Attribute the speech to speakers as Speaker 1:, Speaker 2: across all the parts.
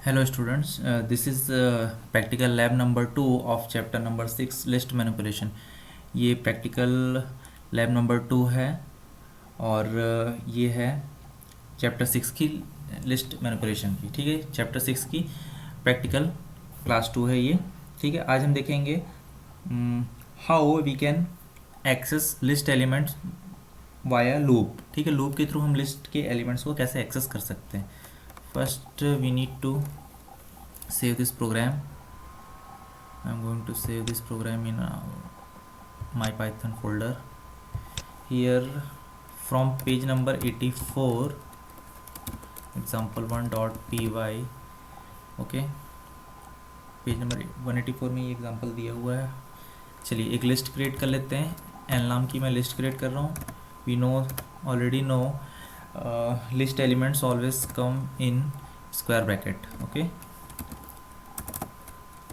Speaker 1: Hello students, this is practical lab number 2 of chapter number 6 list manipulation। ये practical lab number 2 है और ये है chapter 6 की list manipulation की। ठीक है, chapter 6 की practical class 2 है ये। ठीक है, आज हम देखेंगे how we can access list elements via loop। ठीक है, loop के थ्रू हम list के elements को कैसे access कर सकते हैं। First we need to save this program. I'm going to save this program in my Python folder. Here from page number 84 example1.py। Okay, page number 184 में ये एग्जांपल दिया हुआ है। चलिए एक लिस्ट क्रिएट कर लेते हैं। एल नाम की मैं लिस्ट क्रिएट कर रहा हूँ। We know already know list elements always come in square bracket. Okay,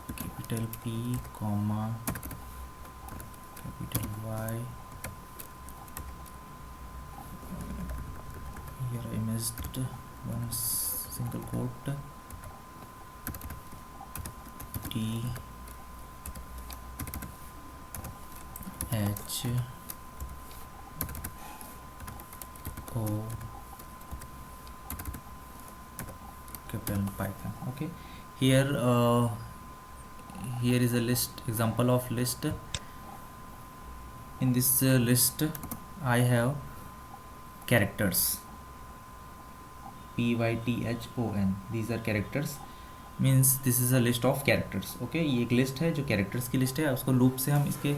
Speaker 1: capital P comma capital Y। here I missed one single quote, T H O capital Python। okay, here is a list, example of list. In this list I have characters, PYTHON, these are characters, means this is a list of characters। okay, ये एक list है जो characters की list है। उसको loop से हम इसके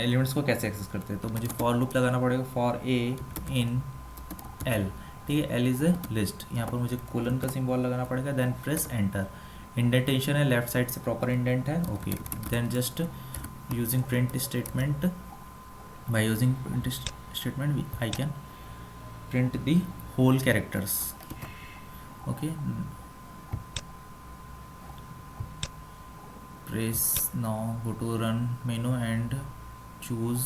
Speaker 1: एलिमेंट्स को कैसे एक्सेस करते हैं, तो मुझे फॉर लूप लगाना पड़ेगा, फॉर ए इन एल। ठीक है, एल इज़ ए लिस्ट, यहाँ पर मुझे कोलन का सिंबल लगाना पड़ेगा, देन प्रेस एंटर। इंडेंटेशन है, लेफ्ट साइड से प्रॉपर इंडेंट है। Okay, then just using print statement, by using print statement I can print the whole characters. Okay, press now, go to run menu and choose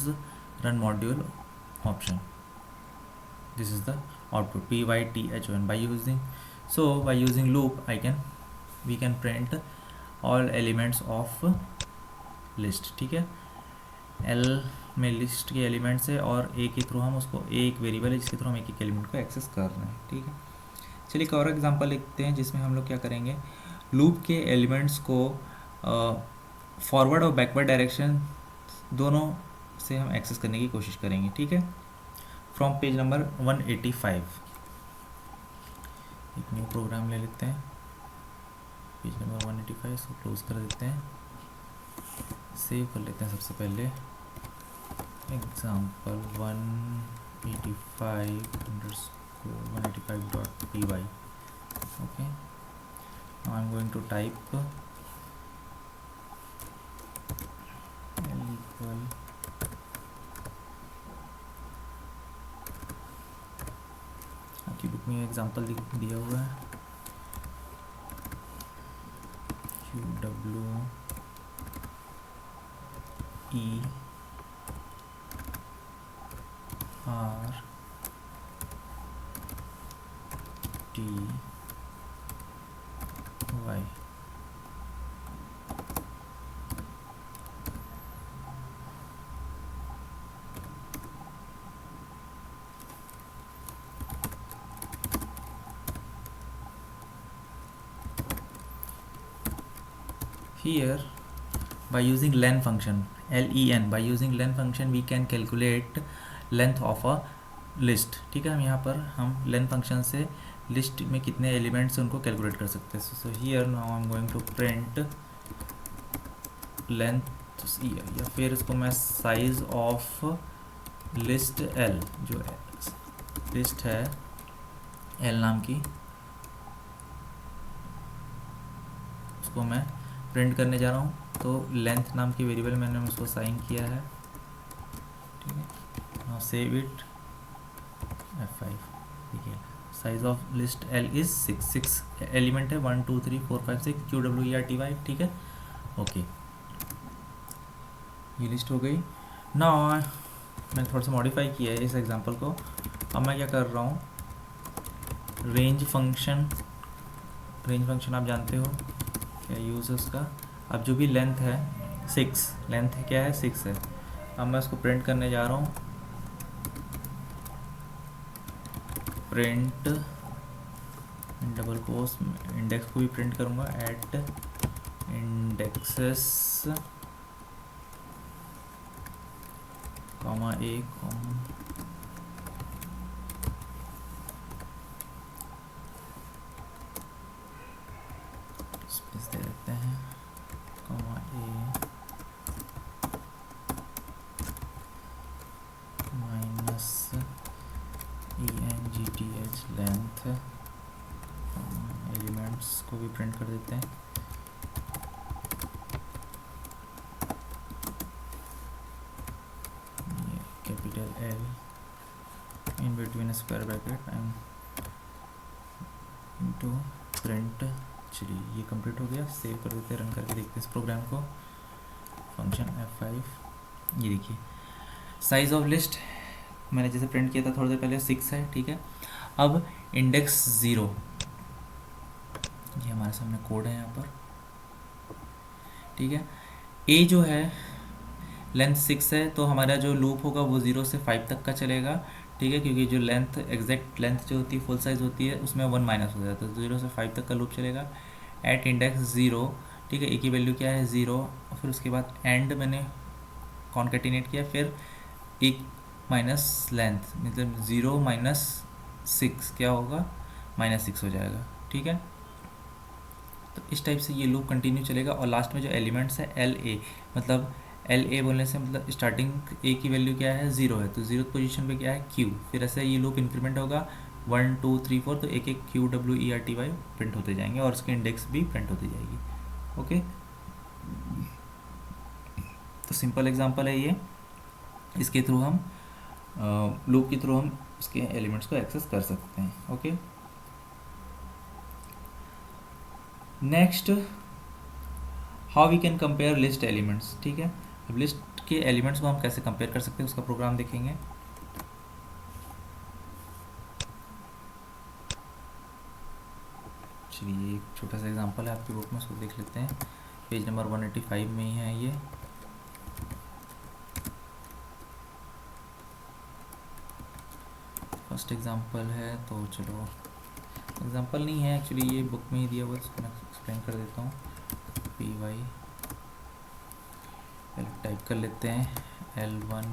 Speaker 1: run module option. This is the output, PYTHON। by using loop we can print all elements of list। ठीक है, L में list के elements है और A के through हम उसको, एक वेरिएबल है जिसके थ्रू हम एक एक एलिमेंट को एक्सेस कर रहे हैं। ठीक है, चलिए एक और एग्जांपल लिखते हैं जिसमें हम लोग क्या करेंगे, लूप के एलिमेंट्स को फॉरवर्ड और बैकवर्ड डायरेक्शन दोनों से हम एक्सेस करने की कोशिश करेंगे। ठीक है, फ्रॉम पेज नंबर 185 एक न्यू प्रोग्राम ले लेते हैं। पेज नंबर 185 इसको क्लोज कर देते हैं, सेव कर लेते हैं। सबसे पहले example 185_185.py। Okay, now I'm going to type L equal आपकी बुक में एग्जांपल दिया हुआ है, QWERTY। Here by using len function, len, by using len function we can calculate length of a list। ठीक है, हम यहाँ पर हम len function से लिस्ट में कितने एलिमेंट्स हैं उनको कैलकुलेट कर सकते हैं। So here now I am going to print length, या फिर इसको मैं साइज ऑफ लिस्ट एल, जो लिस्ट है एल नाम की, उसको मैं प्रिंट करने जा रहा हूँ। तो लेंथ नाम की वेरिएबल मैंने उसको साइन किया है। ठीक है, नाउ सेव इट, F5। देखिए size of list L is 6 element है, 1 2 3 4 5 6 QWERTY। ठीक है, ओके, ये लिस्ट हो गई। ना मैंने थोड़ा सा मॉडिफाई किया है इस एग्जांपल को। अब मैं क्या कर रहा हूँ, रेंज फंक्शन रेंज फंक्शन आप जानते हो क्या यूज़ है उसका। अब जो भी लेंथ है 6, लेंथ क्या है 6 है। अब मैं उसको प्रिंट करने जा रहा हूँ, प्रिंट डबल कोस, इंडेक्स को भी प्रिंट करूँगा, एट इंडेक्सेस कॉमा ए कॉमा स्पेस दे देते हैं, कॉमा ए माइनस ENGTH लेंथ, एलिमेंट्स को भी प्रिंट कर देते हैं, ये capital L in between square bracket and into print. चलिए ये कंप्लीट हो गया, सेव कर देते हैं, रन करके देखते हैं इस प्रोग्राम को। फंक्शन F5, ये देखिए साइज ऑफ लिस्ट मैंने जैसे प्रिंट किया था थोड़ी देर पहले 6 है, ठीक है। अब इंडेक्स 0, ये हमारे सामने कोड है यहाँ पर, ठीक है। ए जो है लेंथ 6 है, तो हमारा जो लूप होगा वो 0 से 5 तक का चलेगा, ठीक है, क्योंकि जो लेंथ एग्जैक्ट लेंथ जो होती है फुल साइज होती है उसमें 1 माइनस हो जाता है, तो 0 से 5 तक का लूप चलेगा। एट इंडेक्स 0, ठीक है, ए की वैल्यू क्या है 0, और फिर उसके बाद एंड मैंने कॉन्केटिनेट किया, फिर एक माइनस लेंथ, मतलब 0 माइनस 6 क्या होगा -6 हो जाएगा, ठीक है। तो इस टाइप से ये लूप कंटिन्यू चलेगा, और लास्ट में जो एलिमेंट्स है LA, मतलब LA बोलने से मतलब स्टार्टिंग A की वैल्यू क्या है 0 है, तो 0th पोजीशन पे क्या है Q, फिर ऐसे ये लूप इंक्रीमेंट होगा 1 2 3 4, तो एक एक QWERTY प्रिंट होते जाएंगे और उसकी इंडेक्स भी प्रिंट होती जाएगी। ओके, तो सिंपल एग्जांपल है ये, इसके थ्रू हम लूप के थ्रू हम उसके एलिमेंट्स को एक्सेस कर सकते हैं। Okay, next how we can compare list elements, ठीक है। अब लिस्ट के एलिमेंट्स को हम कैसे कंपेयर कर सकते हैं उसका प्रोग्राम देखेंगे। चलिए एक छोटा सा एग्जांपल है आपकी बुक में, उसको देख लेते हैं, पेज नंबर 185 में ही है ये। फर्स्ट एग्जांपल है, तो चलो एग्जांपल नहीं है एक्चुअली, ये बुक में ही दिया हुआ है, इसको मैं एक्सप्लेन कर देता हूँ। PY टाइप कर लेते हैं L1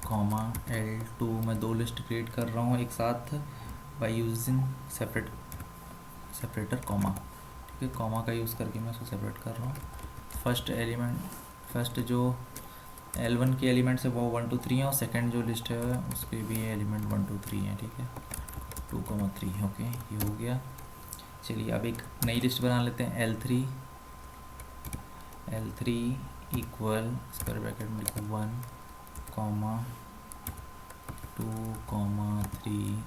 Speaker 1: कॉमा L2, मैं दो लिस्ट क्रिएट कर रहा हूँ एक साथ बाय यूजिंग सेपरेटर कॉमा, ठीक है, कॉमा का यूज़ करके मैं उसको सेपरेट कर रहा हूँ। फर्स्ट एलिमेंट, फर्स्ट जो L1 के एलिमेंट्स है वो 1 2 3 है, और सेकंड जो लिस्ट है उसके भी एलिमेंट 1 2 3 है, ठीक है, 2 3। ओके, ये हो गया। चलिए अब एक नई लिस्ट बना लेते हैं, L3 इक्वल स्क्वायर ब्रैकेट में लिखो 1 2 3।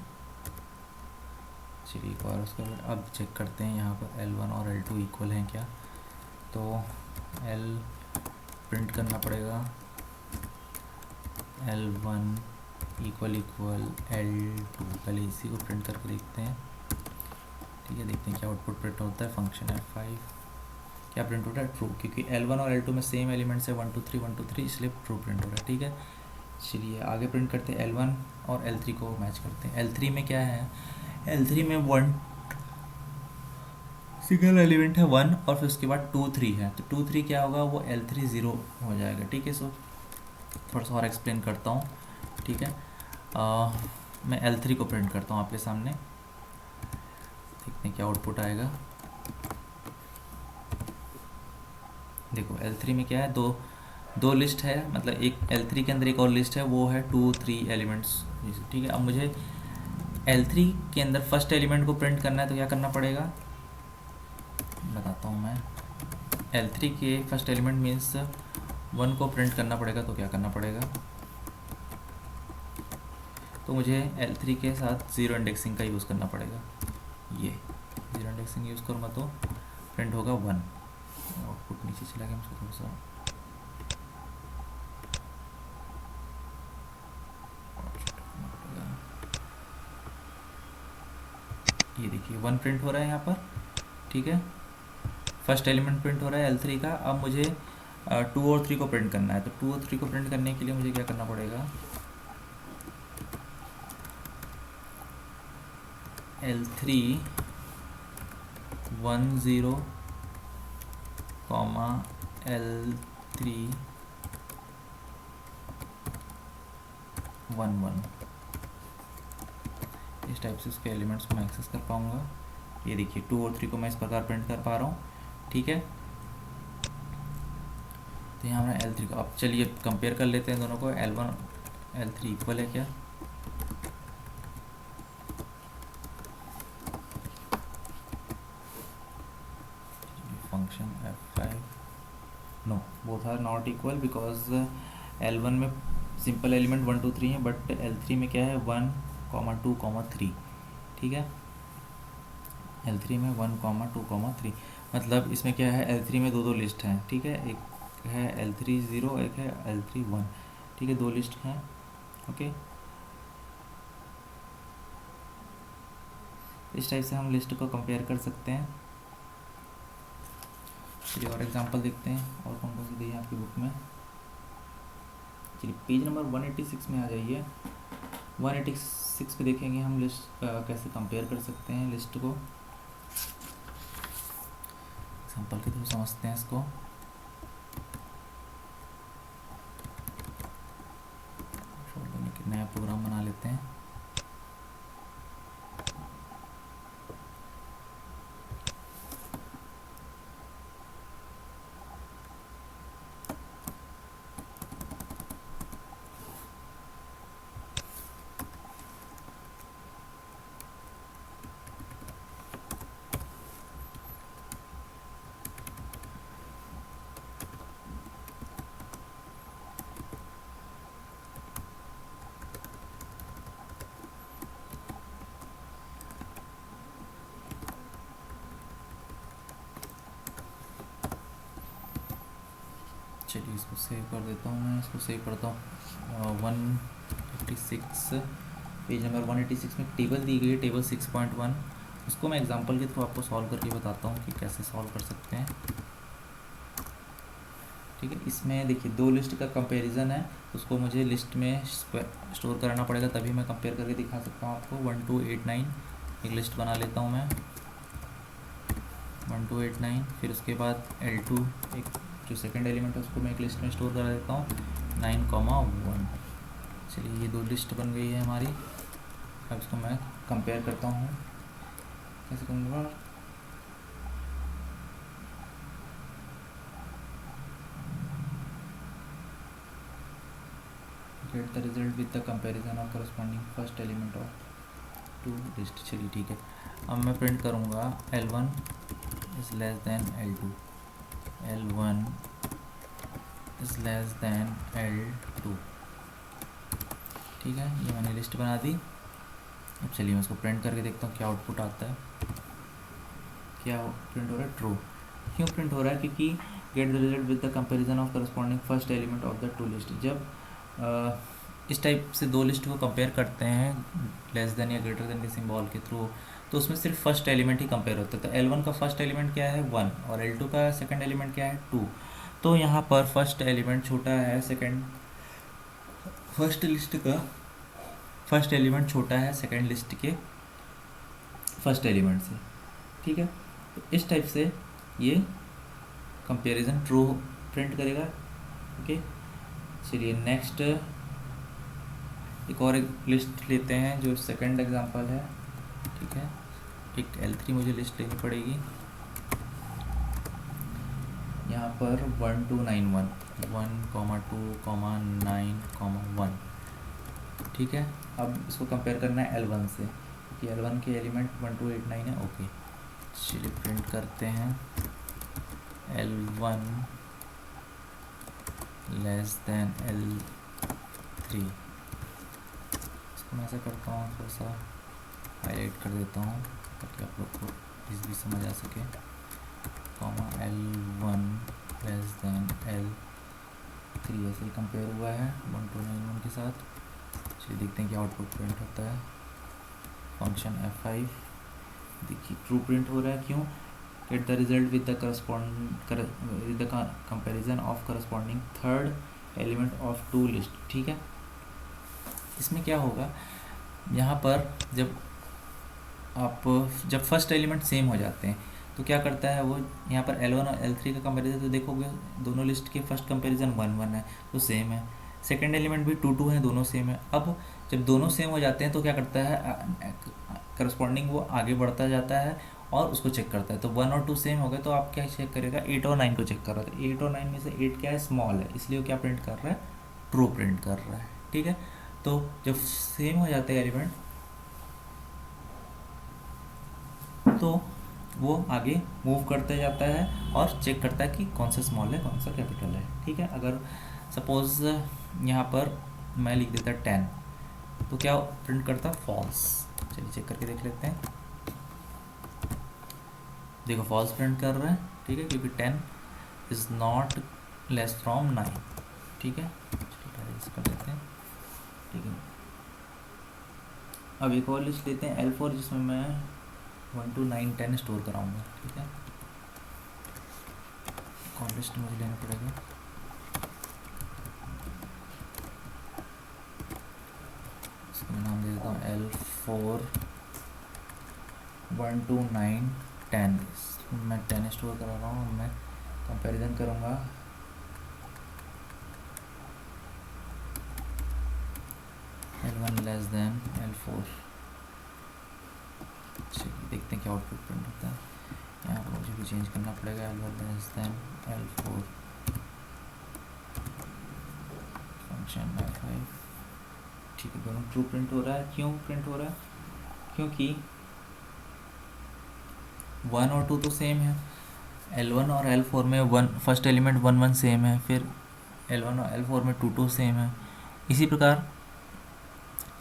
Speaker 1: चलिए एक बार उसका अब चेक करते हैं यहाँ पर L1 और L2 इक्वल हैं क्या, तो L प्रिंट करना पड़ेगा L1 इक्वल L2, पहले इसी को प्रिंट करके देखते हैं, ठीक है, देखते हैं क्या आउटपुट प्रिंट होता है। फंक्शन F5 क्या प्रिंट होता है, ट्रू, क्योंकि L1 और L2 में सेम एलिमेंट्स है 1 2 3 इसलिए ट्रू प्रिंट हो रहा है, ठीक है। चलिए आगे प्रिंट करते हैं, L1 और L3 को मैच करते हैं। L3 में क्या है, L3 में 1 सिंगल एलिमेंट है 1, और फिर उसके बाद 2 3 है, तो 2 3 क्या होगा, वो L3 0 हो जाएगा, ठीक है। सो थोड़ा सा और एक्सप्लेन करता हूँ, ठीक है। मैं L3 को प्रिंट करता हूँ आपके सामने, देखते हैं क्या आउटपुट आएगा। देखो L3 में क्या है, दो लिस्ट है, मतलब एक L3 के अंदर एक और लिस्ट है, वो है 2 3 एलिमेंट्स, ठीक है। अब मुझे L3 के अंदर फर्स्ट एलिमेंट को प्रिंट करना है, तो क्या करना पड़ेगा बताता हूँ मैं। L3 के फर्स्ट एलिमेंट मीन्स 1 को प्रिंट करना पड़ेगा, तो क्या करना पड़ेगा, तो मुझे L3 के साथ ज़ीरो इंडेक्सिंग का यूज़ करना पड़ेगा। ये ज़ीरो इंडेक्सिंग यूज़ करूँगा तो प्रिंट होगा 1, आउटपुट नीचे चला गया, मुझको थोड़ा सा ये देखिए 1 प्रिंट हो रहा है यहाँ पर, ठीक है, फर्स्ट एलिमेंट प्रिंट हो रहा है L3 का। अब मुझे 2 और 3 को प्रिंट करना है, तो 2 और 3 को प्रिंट करने के लिए मुझे क्या करना पड़ेगा, L3 1 0 कॉमा L3 1 1, इस टाइप से उसके एलिमेंट्स को मैं एक्सेस कर पाऊँगा। ये देखिए 2 और 3 को मैं इस प्रकार प्रिंट कर पा रहा हूँ, ठीक है। तो यहाँ हमने L3 को, अब चलिए कंपेयर कर लेते हैं दोनों को, L1 L3 इक्वल है क्या, function F5, no both are not equal because L1 में सिंपल एलिमेंट 1 2 3 है, बट L3 में क्या है 1 2 3, ठीक है। L3 में 1 2 3, मतलब इसमें क्या है, L3 में दो लिस्ट हैं, ठीक है, एक है L3 0, एक है L3 1, ठीक है, दो लिस्ट हैं, ओके। इस टाइप से हम लिस्ट को कंपेयर कर सकते हैं। चलिए और एग्जांपल देखते हैं, और कौन कौन से दिए हैं आपकी बुक में। चलिए पेज नंबर 186 में आ जाइए। 186 पे देखेंगे हम लिस्ट कैसे कंपेयर कर सकते हैं लिस्ट को, एग्जांपल के थ्रू समझते हैं इसको। नया प्रोग्राम बना लेते हैं। चलिए इसको सेव कर देता हूँ, मैं इसको सेव करता हूँ। 186 पेज नंबर 186 में टेबल दी गई है, टेबल 6.1, उसको मैं एग्जांपल के थ्रू आपको सॉल्व करके बताता हूँ कि कैसे सॉल्व कर सकते हैं, ठीक है। इसमें देखिए दो लिस्ट का कंपैरिजन है, उसको मुझे लिस्ट में स्टोर कराना पड़ेगा, तभी मैं कंपेयर करके दिखा सकता हूँ आपको। 1 2 8 9 एक लिस्ट बना लेता हूँ मैं, 1 2 8 9, फिर उसके बाद L2 एक जो सेकंड एलिमेंट है उसको मैं एक लिस्ट में स्टोर करा देता हूँ 9 1। चलिए ये दो लिस्ट बन गई है हमारी। अब इसको मैं कंपेयर करता हूँ, कैसे करूँगा, get the result with the comparison of corresponding first element of two list. चलिए ठीक है, अब मैं प्रिंट करूँगा L1 is less than L2, L1 is less than L2, ठीक है। ये मैंने लिस्ट बना दी। अब चलिए मैं इसको प्रिंट करके देखता हूँ क्या आउटपुट आता है। क्या प्रिंट हो रहा है, ट्रू। क्यों प्रिंट हो रहा है, क्योंकि gate the result with the comparison of corresponding first element of the two list. जब इस टाइप से दो लिस्ट को कंपेयर करते हैं लेस देन या ग्रेटर देन के सिंबल के थ्रू, तो उसमें सिर्फ फर्स्ट एलिमेंट ही कंपेयर होता है। तो L1 का फर्स्ट एलिमेंट क्या है 1, और L2 का सेकंड एलिमेंट क्या है 2। तो यहाँ पर फर्स्ट एलिमेंट छोटा है फर्स्ट लिस्ट का फर्स्ट एलिमेंट छोटा है सेकंड लिस्ट के फर्स्ट एलिमेंट से, ठीक है। तो इस टाइप से ये कंपैरिजन ट्रू प्रिंट करेगा, ओके। चलिए नेक्स्ट एक और एक लिस्ट लेते हैं जो सेकंड एग्जांपल है, ठीक है। एक L3 मुझे लिस्ट लेनी पड़ेगी, यहाँ पर 1 2 9 1 2 9 1, ठीक है। अब इसको कंपेयर करना है L1 से, क्योंकि L1 के एलिमेंट 1 2 8 9 है, ओके। चलिए प्रिंट करते हैं L1 लेस देन L3। इसको मैं ऐसा करता हूँ, थोड़ा सा हाईलाइट कर देता हूँ ताकि आप लोग को इजीली समझ आ सके। L1 लेस देन L3 ऐसे ही कंपेयर हुआ है 1 2 9 1 के साथ। चलिए देखते हैं कि आउटपुट प्रिंट होता है। फंक्शन F5 देखिए ट्रू प्रिंट हो रहा है, क्यों? Get the result with the comparison of corresponding third element of two list. ठीक है, इसमें क्या होगा, यहाँ पर जब फर्स्ट एलिमेंट सेम हो जाते हैं तो क्या करता है वो, यहाँ पर L1 और L3 का कंपैरिजन तो देखोगे दोनों लिस्ट के फर्स्ट कंपैरिजन 1 1 है तो सेम है, सेकंड एलिमेंट भी 2 2 है, दोनों सेम है। अब जब दोनों सेम हो जाते हैं तो क्या करता है, करस्पॉन्डिंग वो आगे बढ़ता जाता है और उसको चेक करता है। तो 1 और 2 सेम हो गए तो आप क्या चेक करेगा, 8 और 9 को चेक कर रहा है। तो 8 और 9 में से 8 क्या है, स्मॉल है, इसलिए वो क्या प्रिंट कर रहा है, ट्रू प्रिंट कर रहा है। ठीक है, तो जब सेम हो जाते हैं एलिमेंट तो वो आगे मूव करते जाता है और चेक करता है कि कौन सा स्मॉल है कौन सा कैपिटल है। ठीक है, अगर सपोज यहाँ पर मैं लिख देता 10 तो क्या प्रिंट करता, फॉल्स। चलिए चेक करके देख लेते हैं, देखो फॉल्स प्रिंट कर रहा है। ठीक है, क्योंकि 10 इज़ नॉट लेस फ्रॉम 9। ठीक है, चलिए कर देते हैं। ठीक है, अब एक और लिस्ट लेते हैं L4 जिसमें मैं 1 to 9 10 स्टोर कराऊंगा। ठीक है, कौन लिस्ट मुझे लेना पड़ेगा, इसका मैं नाम दे देता हूँ L4 1 to 9 10। मैं 10 स्टोर करा रहा हूँ, मैं कंपैरिजन करूँगा L1 लेस देन L4। देखते हैं क्या आउटपुट प्रिंट होता है। यहाँ पर मुझे भी चेंज करना पड़ेगा, L1 less than L4 function F5। ठीक है, दोनों ट्रू प्रिंट हो रहा है। क्यों प्रिंट हो रहा है, क्योंकि 1 और 2 तो सेम है, L1 और L4 में फर्स्ट एलिमेंट 1 1 सेम है, फिर L1 और L4 में 2 2 सेम है। इसी प्रकार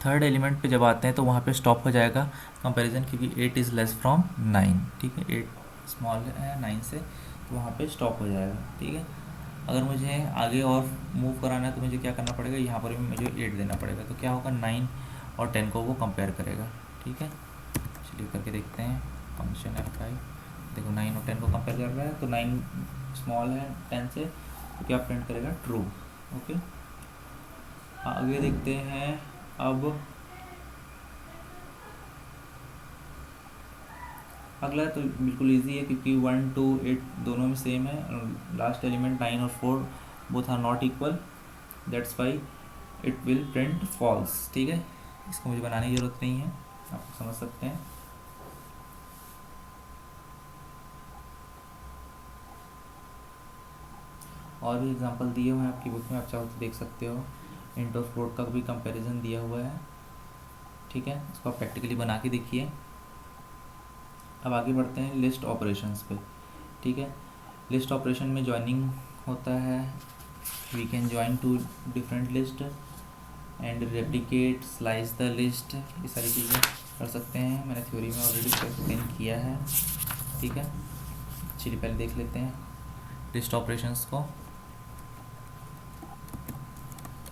Speaker 1: थर्ड एलिमेंट पे जब आते हैं तो वहाँ पे स्टॉप हो जाएगा कंपैरिजन, क्योंकि 8 इज़ लेस फ्रॉम 9। ठीक है, 8 स्मॉल है 9 से, तो वहाँ पे स्टॉप हो जाएगा। ठीक है, अगर मुझे आगे और मूव कराना है तो मुझे क्या करना पड़ेगा, यहाँ पर भी मुझे 8 देना पड़ेगा। तो क्या होगा, 9 और 10 को वो कंपेयर करेगा। ठीक है, चलिए करके देखते हैं फंक्शन F5। देखो 9 और 10 को कंपेयर कर रहा है, तो 9 स्मॉल है 10 से, तो क्या प्रिंट करेगा, ट्रू। ओके, आगे देखते हैं। अब अगला तो बिल्कुल इजी है, क्योंकि 1 2 8 दोनों में सेम है, लास्ट एलिमेंट 9 और 4 both are not equal, that's why it will print false. ठीक है, इसको मुझे बनाने की ज़रूरत नहीं है, आप समझ सकते हैं। और भी एग्जांपल दिए हुए हैं आपकी बुक में, आप चाहो तो देख सकते हो। इंट और फ्लोट का भी कंपैरिजन दिया हुआ है। ठीक है, इसको आप प्रैक्टिकली बना के देखिए। अब आगे बढ़ते हैं लिस्ट ऑपरेशंस पे। ठीक है, लिस्ट ऑपरेशन में जॉइनिंग होता है, we can join two different list and replicate, slice the list, ये सारी चीज़ें कर सकते हैं। मैंने थ्योरी में ऑलरेडी एक्सप्लेन किया है। ठीक है, चलिए पहले देख लेते हैं लिस्ट ऑपरेशंस को,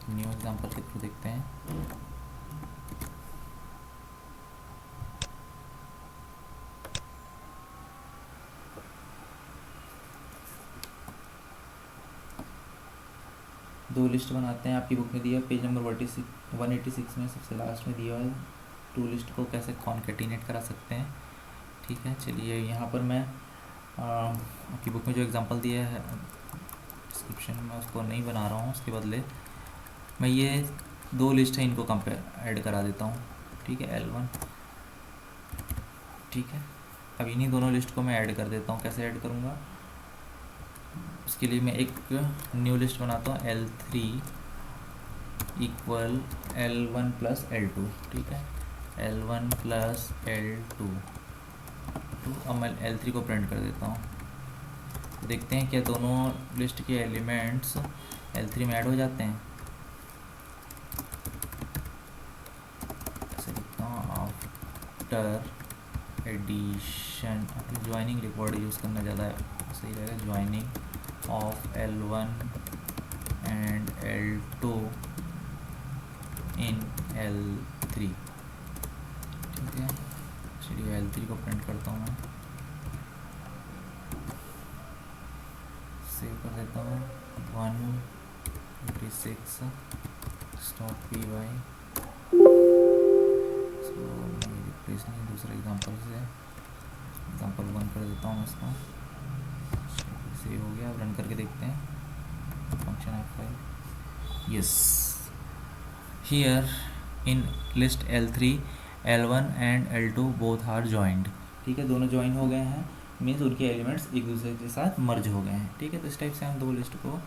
Speaker 1: न्यू एग्जांपल के थ्रू देखते हैं। दो लिस्ट बनाते हैं, आपकी बुक में दिया पेज नंबर 186 में सबसे लास्ट में दिया है टू लिस्ट को कैसे कॉन्केटिनेट करा सकते हैं। ठीक है, चलिए यहाँ पर मैं आपकी बुक में जो एग्जांपल दिया है डिस्क्रिप्शन में उसको नहीं बना रहा हूँ, उसके बदले मैं ये दो लिस्ट है इनको कंपेयर ऐड करा देता हूँ। ठीक है, L1। ठीक है, अब इन्हीं दोनों लिस्ट को मैं ऐड कर देता हूँ। कैसे ऐड करूँगा, उसके लिए मैं एक न्यू लिस्ट बनाता हूँ, L3 equal L1 plus L2। ठीक है, L1 प्लस L2। अब मैं L3 को प्रिंट कर देता हूँ। देखते हैं क्या दोनों लिस्ट के एलिमेंट्स L3 में ऐड हो जाते हैं। ऐसे लिखता हूँ, after addition, joining word use करना ज़्यादा सही रहेगा, joining of L1 and L2 in L3। ठीक है, चलिए L3 को प्रिंट करता हूँ मैं, सेव कर देता हूँ 156 स्टॉप पी वाई। सो मैं रिप्लेस नहीं, दूसरे एग्जांपल से एग्जांपल 1 कर देता हूँ इसको। सेव हो गया, अब रन करके देखते हैं function F5। Yes, here in list L3 L1 and L2 both are joined. ठीक है, दोनों ज्वाइन हो गए हैं, मीन्स उनके एलिमेंट्स एक दूसरे के साथ मर्ज हो गए हैं। ठीक है, तो इस टाइप से हम दो लिस्ट को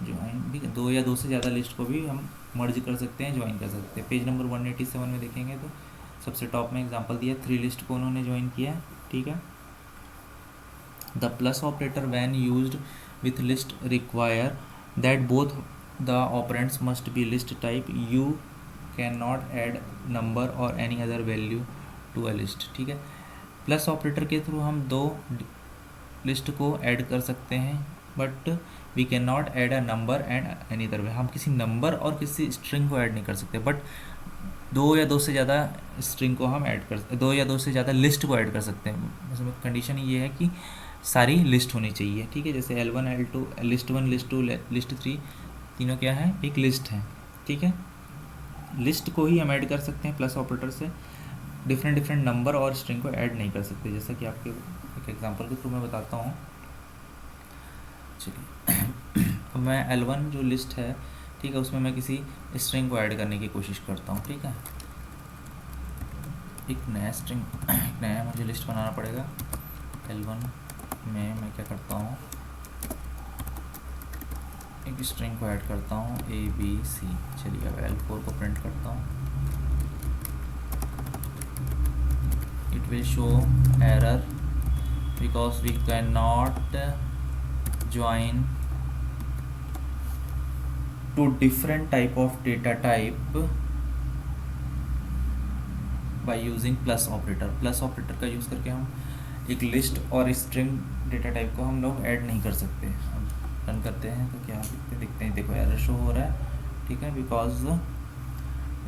Speaker 1: ज्वाइन, ठीक है, दो या दो से ज़्यादा लिस्ट को भी हम मर्ज कर सकते हैं, ज्वाइन कर सकते हैं। पेज नंबर 187 में देखेंगे तो सबसे टॉप में एग्जांपल दिया, 3 लिस्ट को उन्होंने ज्वाइन किया है। ठीक है, the plus operator when used with list require that both the operands must be list type, you can not add number और any other value to a list. ठीक है, प्लस ऑपरेटर के थ्रू हम दो लिस्ट को add कर सकते हैं, but we can not add a number and any other way. हम किसी नंबर और किसी स्ट्रिंग को ऐड नहीं कर सकते, बट दो या दो से ज़्यादा स्ट्रिंग को हम ऐड कर, दो या दो से ज़्यादा लिस्ट को ऐड कर सकते हैं। उसमें कंडीशन ये है कि सारी लिस्ट होनी चाहिए। ठीक है, जैसे L1 L2 list 1 list 2 list 3 तीनों क्या है, एक लिस्ट है। ठीक है, लिस्ट को ही हम ऐड कर सकते हैं प्लस ऑपरेटर से, डिफरेंट नंबर और स्ट्रिंग को ऐड नहीं कर सकते, जैसा कि आपके एक एग्जांपल के थ्रू मैं बताता हूँ। चलिए अब मैं L1 जो लिस्ट है, ठीक है, उसमें मैं किसी स्ट्रिंग को ऐड करने की कोशिश करता हूँ। ठीक है, एक नया स्ट्रिंग, एक नया मुझे लिस्ट बनाना पड़ेगा। L1 में मैं क्या करता हूँ, एक स्ट्रिंग को ऐड करता हूँ ABC। चलिए अब L4 को प्रिंट करता हूँ, it will show error because we cannot join to different type of data type by using plus operator। Plus operator का यूज़ करके हम एक लिस्ट और स्ट्रिंग डेटा टाइप को हम लोग ऐड नहीं कर सकते। अब रन करते हैं तो क्या दिखते हैं, देखो एरर शो हो रहा है। ठीक है, because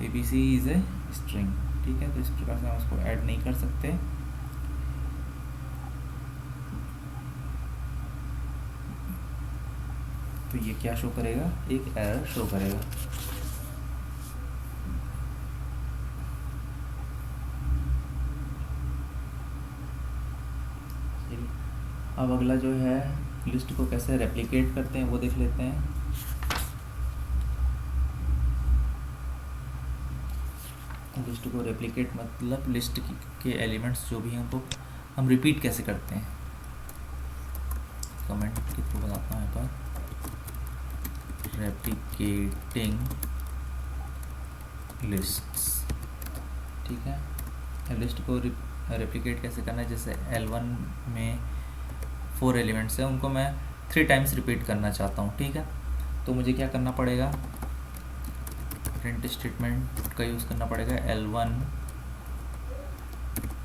Speaker 1: ABC is a string. ठीक है, तो इस प्रकार से हम उसको ऐड नहीं कर सकते। तो ये क्या शो करेगा, एक एरर शो करेगा। अब अगला जो है, लिस्ट को कैसे रेप्लिकेट करते हैं वो देख लेते हैं। लिस्ट को रेप्लिकेट मतलब लिस्ट के एलिमेंट्स जो भी हैं उनको हम रिपीट कैसे करते हैं। कमेंट के थ्रू बताता हूँ यहाँ पर, रेप्लिकेटिंग लिस्ट्स। ठीक है, लिस्ट को रेप्लिकेट कैसे करना है, जैसे L1 में 4 एलिमेंट्स हैं, उनको मैं 3 टाइम्स रिपीट करना चाहता हूँ। ठीक है, तो मुझे क्या करना पड़ेगा, प्रिंट स्टेटमेंट का यूज़ करना पड़ेगा, L1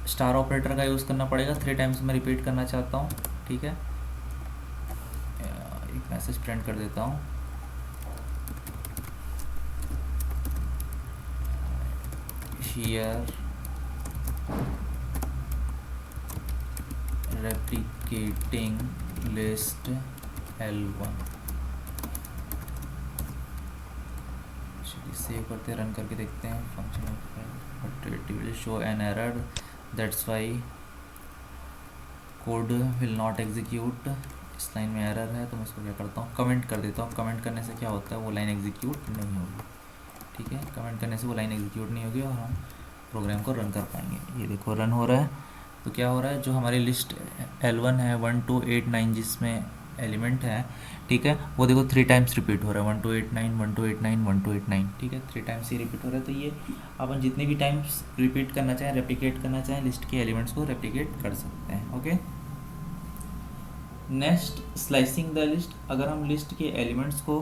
Speaker 1: स्टार ऑपरेटर का यूज़ करना पड़ेगा, 3 टाइम्स मैं रिपीट करना चाहता हूँ। ठीक है, एक मैसेज प्रिंट कर देता हूँ, हियर replicating list L1। चलिए सेव करते हैं, रन करके देखते हैं function, but it will show an error, that's why code will not execute. इस लाइन में एरर है तो मैं इसको क्या करता हूँ, कमेंट कर देता हूँ। कमेंट करने से क्या होता है, वो लाइन एग्जीक्यूट नहीं होगी। ठीक है, कमेंट करने से वो लाइन एग्जीक्यूट नहीं होगी और हम प्रोग्राम को रन कर पाएंगे। ये देखो रन हो रहा है, तो क्या हो रहा है, जो हमारी लिस्ट L1 है 1 2 8 9 जिसमें एलिमेंट है, ठीक है, वो देखो 3 टाइम्स रिपीट हो रहा है, 1 2 8 9 1 2 8 9 1 2 8 9। ठीक है, 3 टाइम्स ही रिपीट हो रहा है। तो ये अपन जितने भी टाइम्स रिपीट करना चाहें, रेप्लिकेट करना चाहें, लिस्ट के एलिमेंट्स को रेप्लिकेट कर सकते हैं। Okay, next slicing the list. अगर हम लिस्ट के एलिमेंट्स को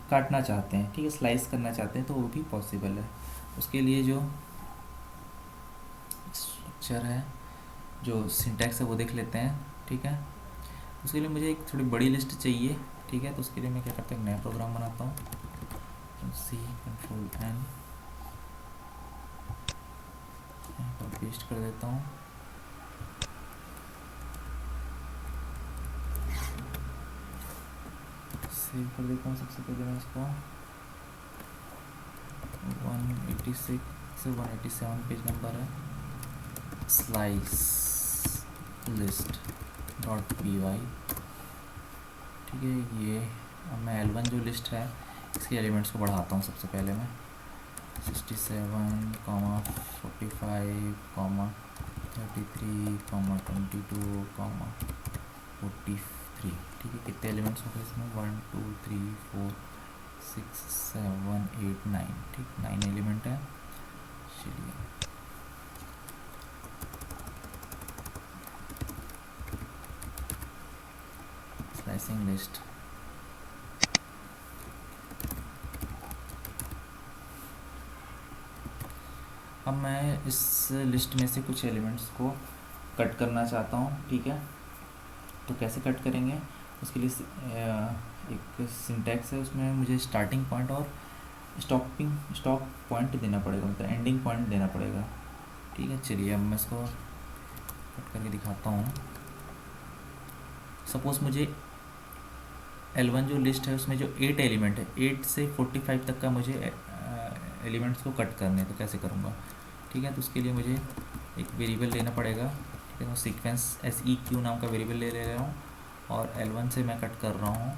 Speaker 1: काटना चाहते हैं, ठीक है, स्लाइस करना चाहते हैं, तो वो भी पॉसिबल है। उसके लिए जो स्ट्रक्चर है, जो सिंटैक्स है, वो देख लेते हैं। ठीक है, उसके लिए मुझे एक थोड़ी बड़ी लिस्ट चाहिए। ठीक है, तो उसके लिए मैं क्या करता हूँ, नया प्रोग्राम बनाता हूँ, C Ctrl N और पेस्ट कर देता हूँ। सेव कर देता हूँ। सबसे पहले मैं इसको 186 से 187 पेज नंबर है, slice list dot P Y. ठीक है, ये अब मैं L1 जो लिस्ट है इसके एलिमेंट्स को बढ़ाता हूँ। सबसे पहले मैं 67, 45, 33, 22, 43। ठीक है, कितने एलिमेंट्स हो गए इसमें? 1 2 3 4 6 7 8 9। ठीक, 9 एलिमेंट है। चलिए स्लाइसिंग लिस्ट। अब मैं इस लिस्ट में से कुछ एलिमेंट्स को कट करना चाहता हूँ। ठीक है, तो कैसे कट करेंगे उसके लिए एक सिंटैक्स है, उसमें मुझे स्टार्टिंग पॉइंट और स्टॉप पॉइंट देना पड़ेगा, मतलब एंडिंग पॉइंट देना पड़ेगा। ठीक है, चलिए अब मैं इसको कट करके दिखाता हूँ। सपोज़ मुझे L1 जो लिस्ट है उसमें जो 8 एलिमेंट है, 8 से 45 तक का मुझे एलिमेंट्स को कट करने, तो कैसे करूँगा? ठीक है, तो उसके लिए मुझे एक वेरिएबल लेना पड़ेगा। ठीक है, मैं सीक्वेंस SEQ नाम का वेरिएबल ले रहा हूँ और L1 से मैं कट कर रहा हूँ।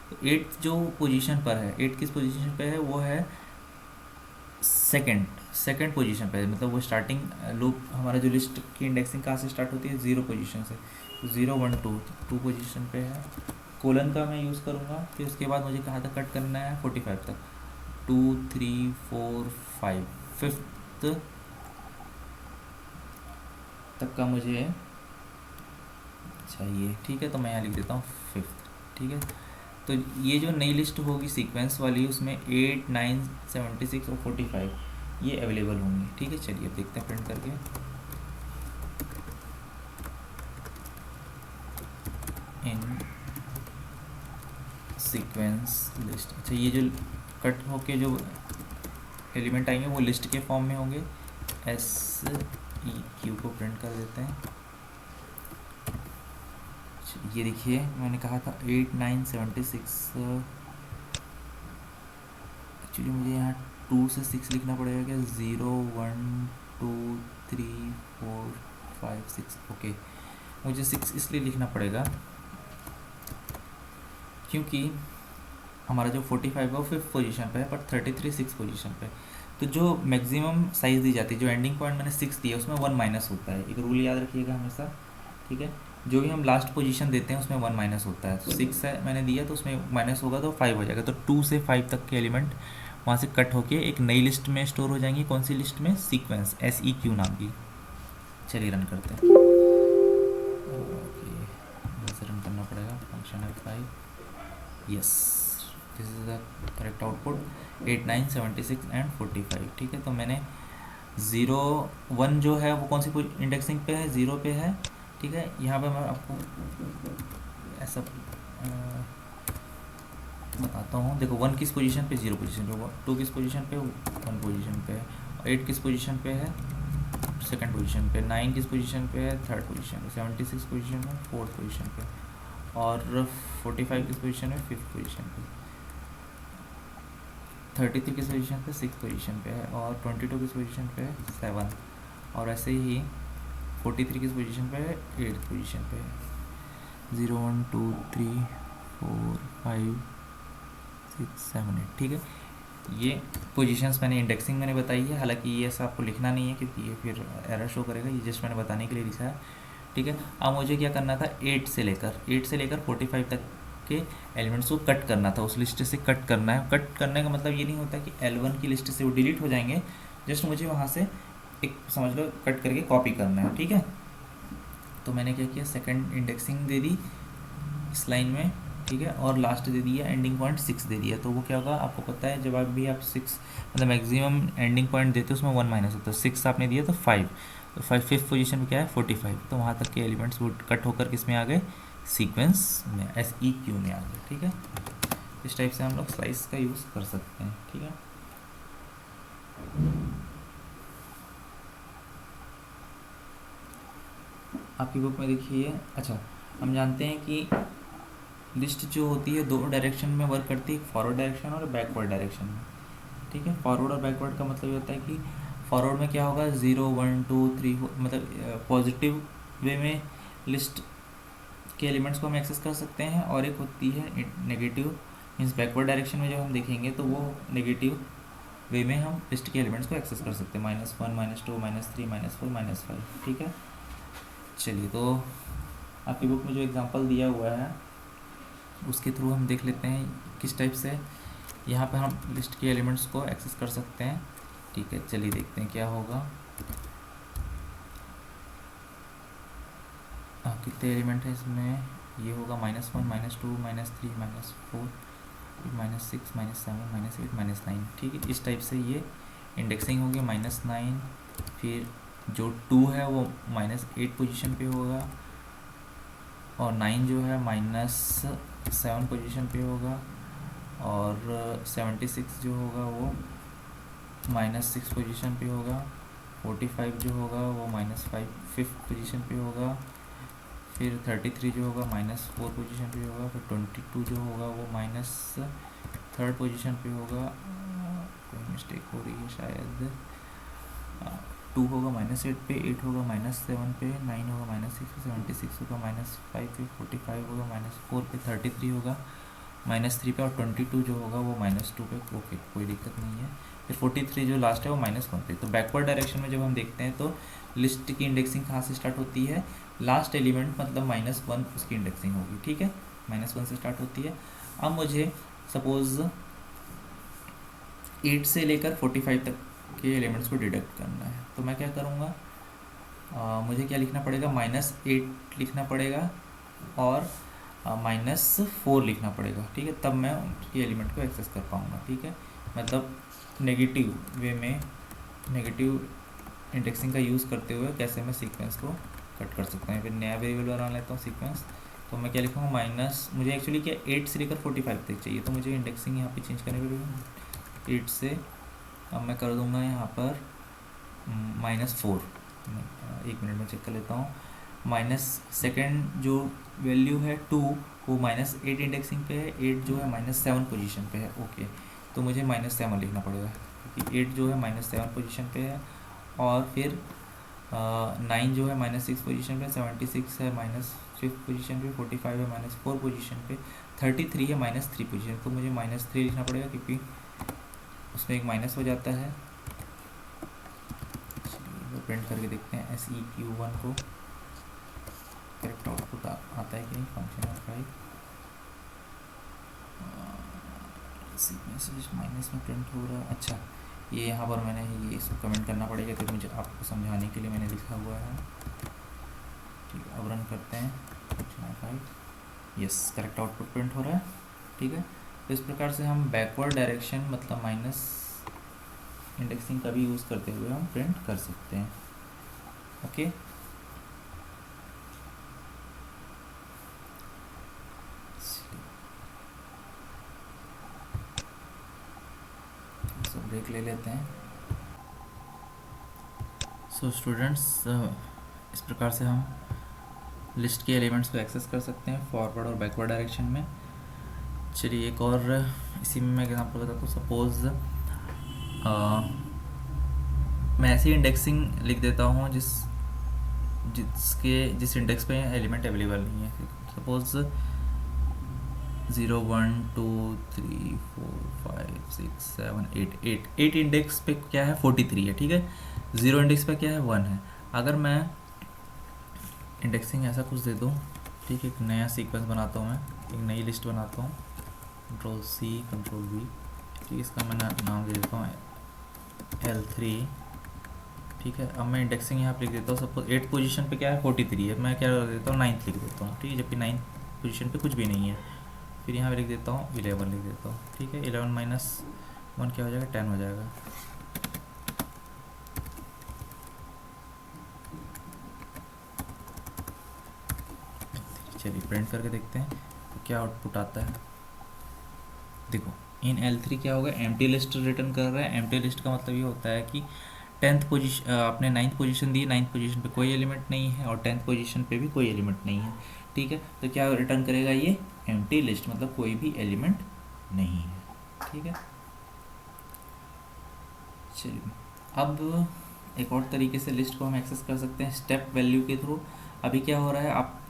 Speaker 1: तो 8 जो पोजीशन पर है, 8 किस पोजीशन पे है? वो है सेकंड पोजीशन पे है। मतलब वो स्टार्टिंग लूप, हमारा जो लिस्ट की इंडेक्सिंग कहाँ से स्टार्ट होती है? 0 पोजीशन से। तो 0 1 2 2 पोजीशन पे है। कोलन का मैं यूज़ करूँगा। फिर उसके बाद मुझे कहाँ तक कट करना है? 45 तक। 2 3 4 5 5th तक का मुझे चाहिए। ठीक है, तो मैं यहाँ लिख देता हूँ 5th। ठीक है, तो ये जो नई लिस्ट होगी सीक्वेंस वाली, उसमें 8 9 76 और 45 ये अवेलेबल होंगी। ठीक है, चलिए अब देखते हैं प्रिंट करके। इन सीक्वेंस लिस्ट। अच्छा, ये जो कट होके जो एलिमेंट आएंगे वो लिस्ट के फॉर्म में होंगे। SEQ को प्रिंट कर देते हैं। ये देखिए, मैंने कहा था 8 9 76। एक्चुअली मुझे यहाँ 2 से 6 लिखना पड़ेगा क्या? 0 1 2 3 4 5 6। ओके, मुझे 6 इसलिए लिखना पड़ेगा क्योंकि हमारा जो 45 है वो 5th पोजीशन पे है, पर 33 6th पोजीशन पे। तो जो मैक्सिमम साइज़ दी जाती है, जो एंडिंग पॉइंट मैंने 6 दिया, उसमें 1 माइनस होता है। एक रूल याद रखिएगा हमेशा। ठीक है, जो भी हम लास्ट पोजीशन देते हैं उसमें 1 माइनस होता है। तो 6 है मैंने दिया, तो उसमें माइनस होगा तो 5 हो जाएगा। तो 2 से 5 तक के एलिमेंट वहाँ से कट होके एक नई लिस्ट में स्टोर हो जाएंगी। कौन सी लिस्ट में? सीक्वेंस SEQ नाम की। चलिए रन करते हैं। ओके, वैसे रन करना पड़ेगा function F5। Yes, this is the correct output 8 9 76 and 45। ठीक है, तो मैंने 0 1 जो है वो कौन सी इंडेक्सिंग पे है? 0 पे है। ठीक है, यहाँ पे मैं आपको ऐसा बताता हूँ। देखो, 1 किस पोजीशन पे? 0 पोजीशन पे। 2 किस पोजीशन पे? 1 पोजीशन पे है। 8 किस पोजीशन पे है? 2nd पोजीशन पे। 9 किस पोजीशन पे है? 3rd पोजीशन पे। 76 पोजीशन में 4th पोजीशन पे। और 45 किस पोजीशन में? 5th पोजीशन पे। 33 किस पोजीशन पे? 6th पोजीशन पे है। और 22 किस पोजीशन पे है? 7। और ऐसे ही 43 किस पोजीशन पे है? 8th पोजीशन पे है। 0 1 2 3 4 5 6 7 8। ठीक है, ये पोजीशंस मैंने इंडेक्सिंग मैंने बताई है। हालांकि ये ऐसा आपको लिखना नहीं है क्योंकि ये फिर एरर शो करेगा। ये जस्ट मैंने बताने के लिए लिखा है। ठीक है, अब मुझे क्या करना था? 8 से लेकर 45 तक के एलिमेंट्स को कट करना था। उस लिस्ट से कट करना है। कट करने का मतलब ये नहीं होता कि L1 की लिस्ट से वो डिलीट हो जाएंगे। जस्ट मुझे वहाँ से एक, समझ लो, कट करके कॉपी करना है। ठीक है, तो मैंने क्या किया? सेकंड इंडेक्सिंग दे दी इस लाइन में। ठीक है, और लास्ट दे दिया एंडिंग पॉइंट 6 दे दिया। तो वो क्या होगा? आपको पता है, जब भी आप 6 मतलब मैक्सिमम एंडिंग पॉइंट देते हो उसमें 1 माइनस होता है। 6 आपने दिया तो 5, तो 5th पोजीशन में क्या है? 45। तो वहाँ तक के एलिमेंट्स वो कट होकर किस में आ गए? सीक्वेंस में, SEQ में आ गए। ठीक है, इस टाइप से हम लोग स्लाइस का यूज़ कर सकते हैं। ठीक है, आपकी बुक में देखिए, अच्छा हम जानते हैं कि लिस्ट जो होती है दो डायरेक्शन में वर्क करती है, फॉरवर्ड डायरेक्शन और बैकवर्ड डायरेक्शन में। ठीक है, फॉरवर्ड और बैकवर्ड का मतलब ये होता है कि फॉरवर्ड में क्या होगा, 0 1 2 3 मतलब पॉजिटिव वे में लिस्ट के एलिमेंट्स को हम एक्सेस कर सकते हैं, और एक होती है नेगेटिव, मीन्स बैकवर्ड डायरेक्शन में जब हम देखेंगे तो वो नेगेटिव वे में हम लिस्ट के एलिमेंट्स को एक्सेस कर सकते हैं, -1 -2 -3 -4 -5। ठीक है, चलिए तो आपकी बुक में जो एग्जांपल दिया हुआ है उसके थ्रू हम देख लेते हैं किस टाइप से यहाँ पे हम लिस्ट के एलिमेंट्स को एक्सेस कर सकते हैं। ठीक है, चलिए देखते हैं क्या होगा। कितने एलिमेंट है इसमें, ये होगा -1 -2 -3 -4 -6 -7 -8 -9। ठीक है, इस टाइप से ये इंडेक्सिंग होगी। -9, फिर जो 2 है वो -8 पोजीशन पे होगा, और 9 जो है -7 पोजीशन पे होगा, और 76 जो होगा वो -6 पोजीशन पे होगा, 45 जो होगा वो -5 पोजीशन पे होगा, फिर 33 जो होगा -4 पोजीशन पे होगा, फिर 22 जो होगा वो -3 पोजीशन पे होगा। कोई मिस्टेक हो रही है शायद, 2 होगा -8 पे, 8 होगा -7 पे, 9 होगा -6 पे, 76 होगा -5 पे, 45 होगा -4 पे, 33 होगा -3 पे, और 22 जो होगा वो -2 पे। ओके, कोई दिक्कत नहीं है। फिर 43 जो लास्ट है वो -1 पे। तो बैकवर्ड डायरेक्शन में जब हम देखते हैं तो लिस्ट की इंडेक्सिंग कहाँ से स्टार्ट होती है, लास्ट एलिमेंट मतलब -1 उसकी इंडेक्सिंग होगी। ठीक है, -1 से स्टार्ट होती है। अब मुझे सपोज 8 से लेकर 45 तक के एलिमेंट्स को डिडक्ट करना है, तो मैं क्या करूँगा, मुझे क्या लिखना पड़ेगा, -8 लिखना पड़ेगा और -4 लिखना पड़ेगा। ठीक है, तब मैं उनकी एलिमेंट को एक्सेस कर पाऊँगा। ठीक है, मतलब नेगेटिव वे में, नेगेटिव इंडेक्सिंग का यूज़ करते हुए कैसे मैं सीक्वेंस को कट कर सकता हूँ। फिर नया वेरिएबल बना लेता हूँ सीक्वेंस, तो मैं क्या लिखूँगा, मुझे एक्चुअली क्या 8 से लेकर 45 तक चाहिए, तो मुझे इंडेक्सिंग यहाँ पे चेंज करनी पड़ेगी 8 से। अब मैं कर दूँगा यहाँ पर -4, एक मिनट में चेक कर लेता हूँ। सेकेंड जो वैल्यू है 2 वो -8 इंडेक्सिंग पे है, 8 जो है -7 पोजीशन पे है। ओके, तो मुझे -7 लिखना पड़ेगा क्योंकि 8 जो है -7 पोजीशन पे है, और फिर 9 जो है -6 पोजीशन पे, 76 है -5 पोजीशन पे, 45 है -4 पोजीशन पे, 33 है -3 पोजीशन। तो मुझे -3 लिखना पड़ेगा क्योंकि उसमें एक माइनस हो जाता है। प्रिंट करके देखते हैं SEQ1 को, करेक्ट आउटपुट आता है कि नहीं, function of five message minus में प्रिंट हो रहा है। अच्छा, ये यहाँ पर मैंने ये इसको कमेंट करना पड़ेगा, तो मुझे आपको समझाने के लिए मैंने लिखा हुआ है। ठीक है, अब रन करते हैं function of five, yes correct output print हो रहा है। ठीक है, तो इस प्रकार से हम बैकवर्ड डायरेक्शन मतलब माइनस इंडेक्सिंग का भी यूज़ करते हुए हम प्रिंट कर सकते हैं। ओके, सो ब्रेक ले लेते हैं। सो स्टूडेंट्स, इस प्रकार से हम लिस्ट के एलिमेंट्स को एक्सेस कर सकते हैं फॉरवर्ड और बैकवर्ड डायरेक्शन में। चलिए एक और इसी में मैं एग्जांपल बताता हूँ। सपोज मैं ऐसी इंडेक्सिंग लिख देता हूँ जिस इंडेक्स पे एलिमेंट अवेलेबल नहीं है। सपोज 0 1 2 3 4 5 6 7 8 इंडेक्स पे क्या है 43 है। ठीक है, 0 इंडेक्स पे क्या है 1 है। अगर मैं इंडेक्सिंग ऐसा कुछ दे दूँ, ठीक है, एक नया सीक्वेंस बनाता हूँ, मैं एक नई लिस्ट बनाता हूँ, Ctrl+C Ctrl+V। ठीक है, इसका मैं नाम दे देता हूँ L3। ठीक है, अब मैं इंडेक्सिंग यहाँ पे लिख देता हूँ। सपोज 8 पोजीशन पे क्या है 43 है, मैं क्या कर देता हूँ 9th लिख देता हूँ। ठीक है, जबकि 9th पोजीशन पे कुछ भी नहीं है। फिर यहाँ पे लिख देता हूँ 11 लिख देता हूँ। ठीक है, 11 - 1 क्या हो जाएगा 10 हो जाएगा। चलिए प्रिंट करके देखते हैं तो क्या आउटपुट आता है। देखो इन L3 क्या होगा, एम्प्टी लिस्ट रिटर्न कर रहा है। एम्प्टी लिस्ट का मतलब ये होता है कि आपने 9th पोजीशन दी, 9th पोजीशन पे कोई एलिमेंट नहीं है और 10th पोजीशन पे भी कोई एलिमेंट नहीं है, ठीक है। तो क्या रिटर्न करेगा ये? एम्प्टी लिस्ट, मतलब कोई भी एलिमेंट नहीं है, ठीक है। चलिए अब एक और तरीके से लिस्ट को हम एक्सेस कर सकते हैं, स्टेप वैल्यू के थ्रू। अभी क्या हो रहा है, आप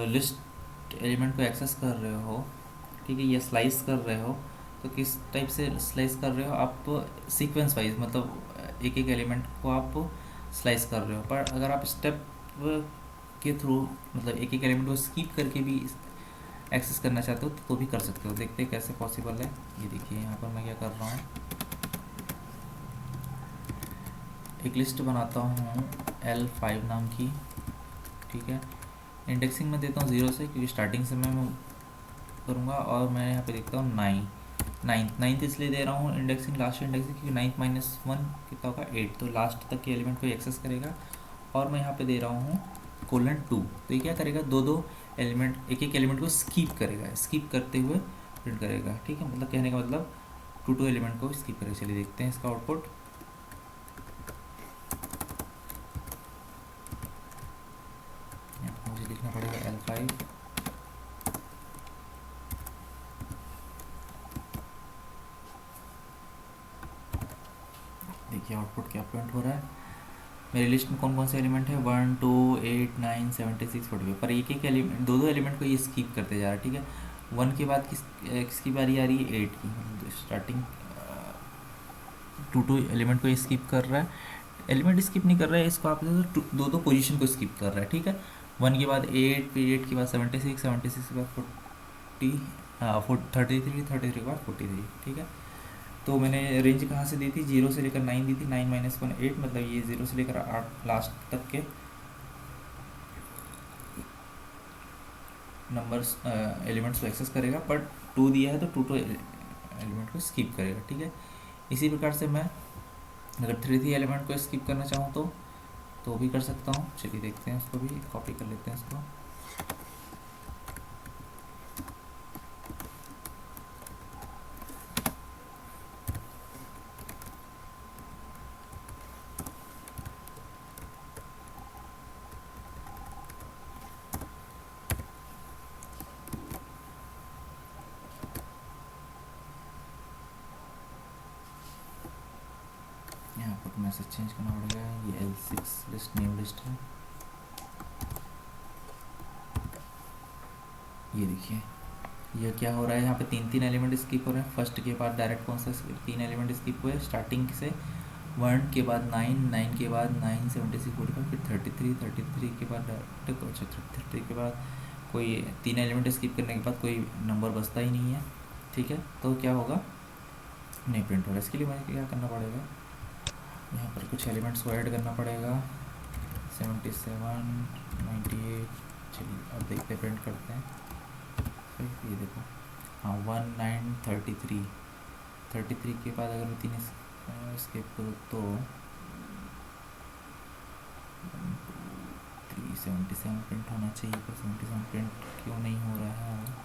Speaker 1: लिस्ट एलिमेंट को एक्सेस कर रहे हो, ठीक है, या स्लाइस कर रहे हो, तो किस टाइप से स्लाइस कर रहे हो आप? सीक्वेंस वाइज, मतलब एक एक एलिमेंट को आप स्लाइस कर रहे हो। पर अगर आप स्टेप के थ्रू, मतलब एक एक एलिमेंट को स्किप करके भी एक्सेस करना चाहते हो तो भी कर सकते हो। देखते हैं कैसे पॉसिबल है। ये देखिए यहाँ पर मैं क्या कर रहा हूँ, एक लिस्ट बनाता हूँ L5 नाम की, ठीक है। इंडेक्सिंग में देता हूँ 0 से, क्योंकि स्टार्टिंग से मैं करूँगा। और मैं यहाँ पे देखता हूँ 9th इसलिए दे रहा हूँ इंडेक्सिंग, लास्ट इंडेक्सिंग, क्योंकि 9 - 1 कितना होगा 8, तो लास्ट तक के एलिमेंट को एक्सेस करेगा। और मैं यहाँ पे दे रहा हूँ :2, तो ये क्या करेगा, दो एलिमेंट, एक एक एलिमेंट को स्किप करेगा, स्किप करते हुए प्रिंट करेगा, ठीक है। मतलब कहने का मतलब 2 एलिमेंट को स्किप करेगा। चलिए देखते हैं इसका आउटपुट। मुझे लिखना पड़ेगा L5, देखिए आउटपुट क्या प्रिंट हो रहा है। मेरी लिस्ट में कौन कौन से एलिमेंट है, 1, 2, 8, 9, 76, 45, पर एक एक एलिमेंट, दो एलिमेंट को ये स्किप करते जा रहा है, ठीक है। 1 के बाद किसकी बारी आ रही है, 8 की, मतलब स्टार्टिंग 2 एलिमेंट को ये स्किप कर रहा है। एलिमेंट स्किप नहीं कर रहा है, इसको आप दो पोजीशन को स्किप कर रहा है, ठीक है। 1 के बाद 8, फिर 8 के बाद 76, 76 के बाद 40, 33, 33 के बाद 43, ठीक है। तो मैंने रेंज कहाँ से दी थी, 0 से लेकर 9 दी थी, 9 - 1 8, मतलब ये 0 से लेकर 8 लास्ट तक के नंबर्स एलिमेंट्स को एक्सेस करेगा। पर 2 दिया है तो 2 एलिमेंट को स्किप करेगा, ठीक है। इसी प्रकार से मैं अगर 3 एलिमेंट को स्किप करना चाहूँ तो भी कर सकता हूँ। चलिए देखते हैं, उसको भी कॉपी कर लेते हैं इसको। यहाँ पर मैसेज चेंज करना पड़ेगा, ये L6 लिस्ट न्यू लिस्ट है। ये देखिए ये क्या हो रहा है, यहाँ पे 3 एलिमेंट स्किप हो रहे हैं। फर्स्ट के बाद डायरेक्ट कौन सा 3 एलिमेंट स्किप हुए, स्टार्टिंग से 1 के बाद 9, 9 के बाद 9, 76, 45, फिर 33, 33 के बाद डायरेक्ट, अच्छा 33 के बाद कोई 3 एलिमेंट स्किप करने के बाद कोई नंबर बचता ही नहीं है, ठीक है। तो क्या होगा, नहीं प्रिंट हो रहा है। इसके लिए मुझे क्या करना पड़ेगा, यहाँ पर कुछ एलिमेंट्स को ऐड करना पड़ेगा, 77, 98। चलिए अब देखते हैं, प्रिंट करते हैं। ये देखो, हाँ 1933, 33 के बाद अगर मैं 3 स्किप करूँ तो 377 प्रिंट होना चाहिए, पर 77 प्रिंट क्यों नहीं हो रहा है।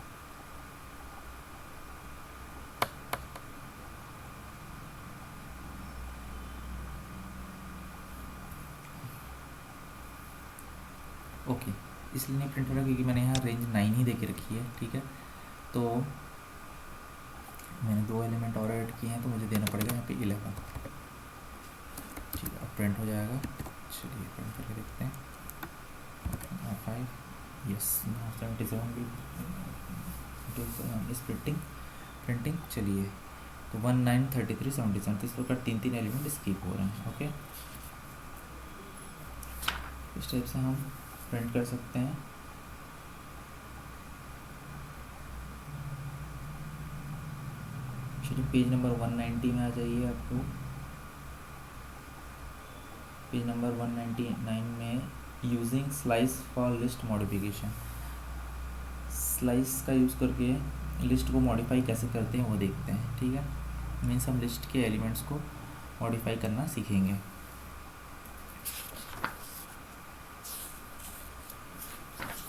Speaker 1: ओके, इसलिए नहीं प्रिंट हो रहा क्योंकि मैंने यहाँ रेंज 9 ही दे के रखी है, ठीक है। तो मैंने 2 एलिमेंट और ऐड किए हैं, तो मुझे देना पड़ेगा यहाँ पे 11, ठीक है। अब प्रिंट हो जाएगा। चलिए प्रिंट करके देखते हैं, 5, यस 77 भी इस प्रिंटिंग। चलिए तो 19, 33, 77, इस प्रकार 3 एलिमेंट स्किप हो रहे हैं, ओके। इस टाइप से हम प्रिंट कर सकते हैं। चलिए पेज नंबर 190 में आ जाइए। आपको पेज नंबर 199 में using slice for list modification, slice का यूज़ करके लिस्ट को मॉडिफाई कैसे करते हैं वो देखते हैं, ठीक है। मीन्स हम लिस्ट के एलिमेंट्स को मॉडिफाई करना सीखेंगे।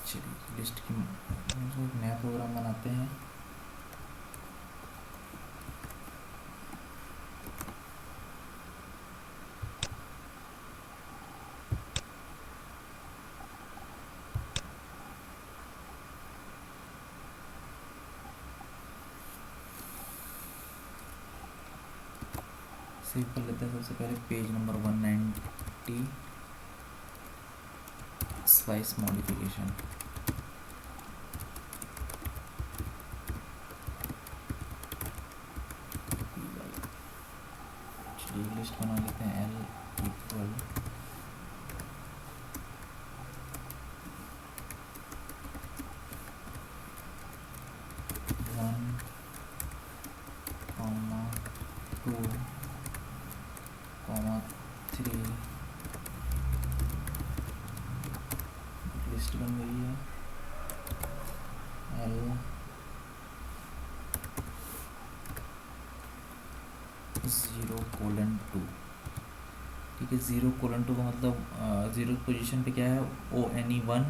Speaker 1: चलिए लिस्ट की नया प्रोग्राम बनाते हैं। सेव कर लेते हैं। सबसे पहले page number 190 spice modification. List बना लेते हैं L equal comma 2 comma 3। List बन गई है L 0:2। ठीक है, 0:2 का मतलब ज़ीरो पोजीशन पे क्या है ONE1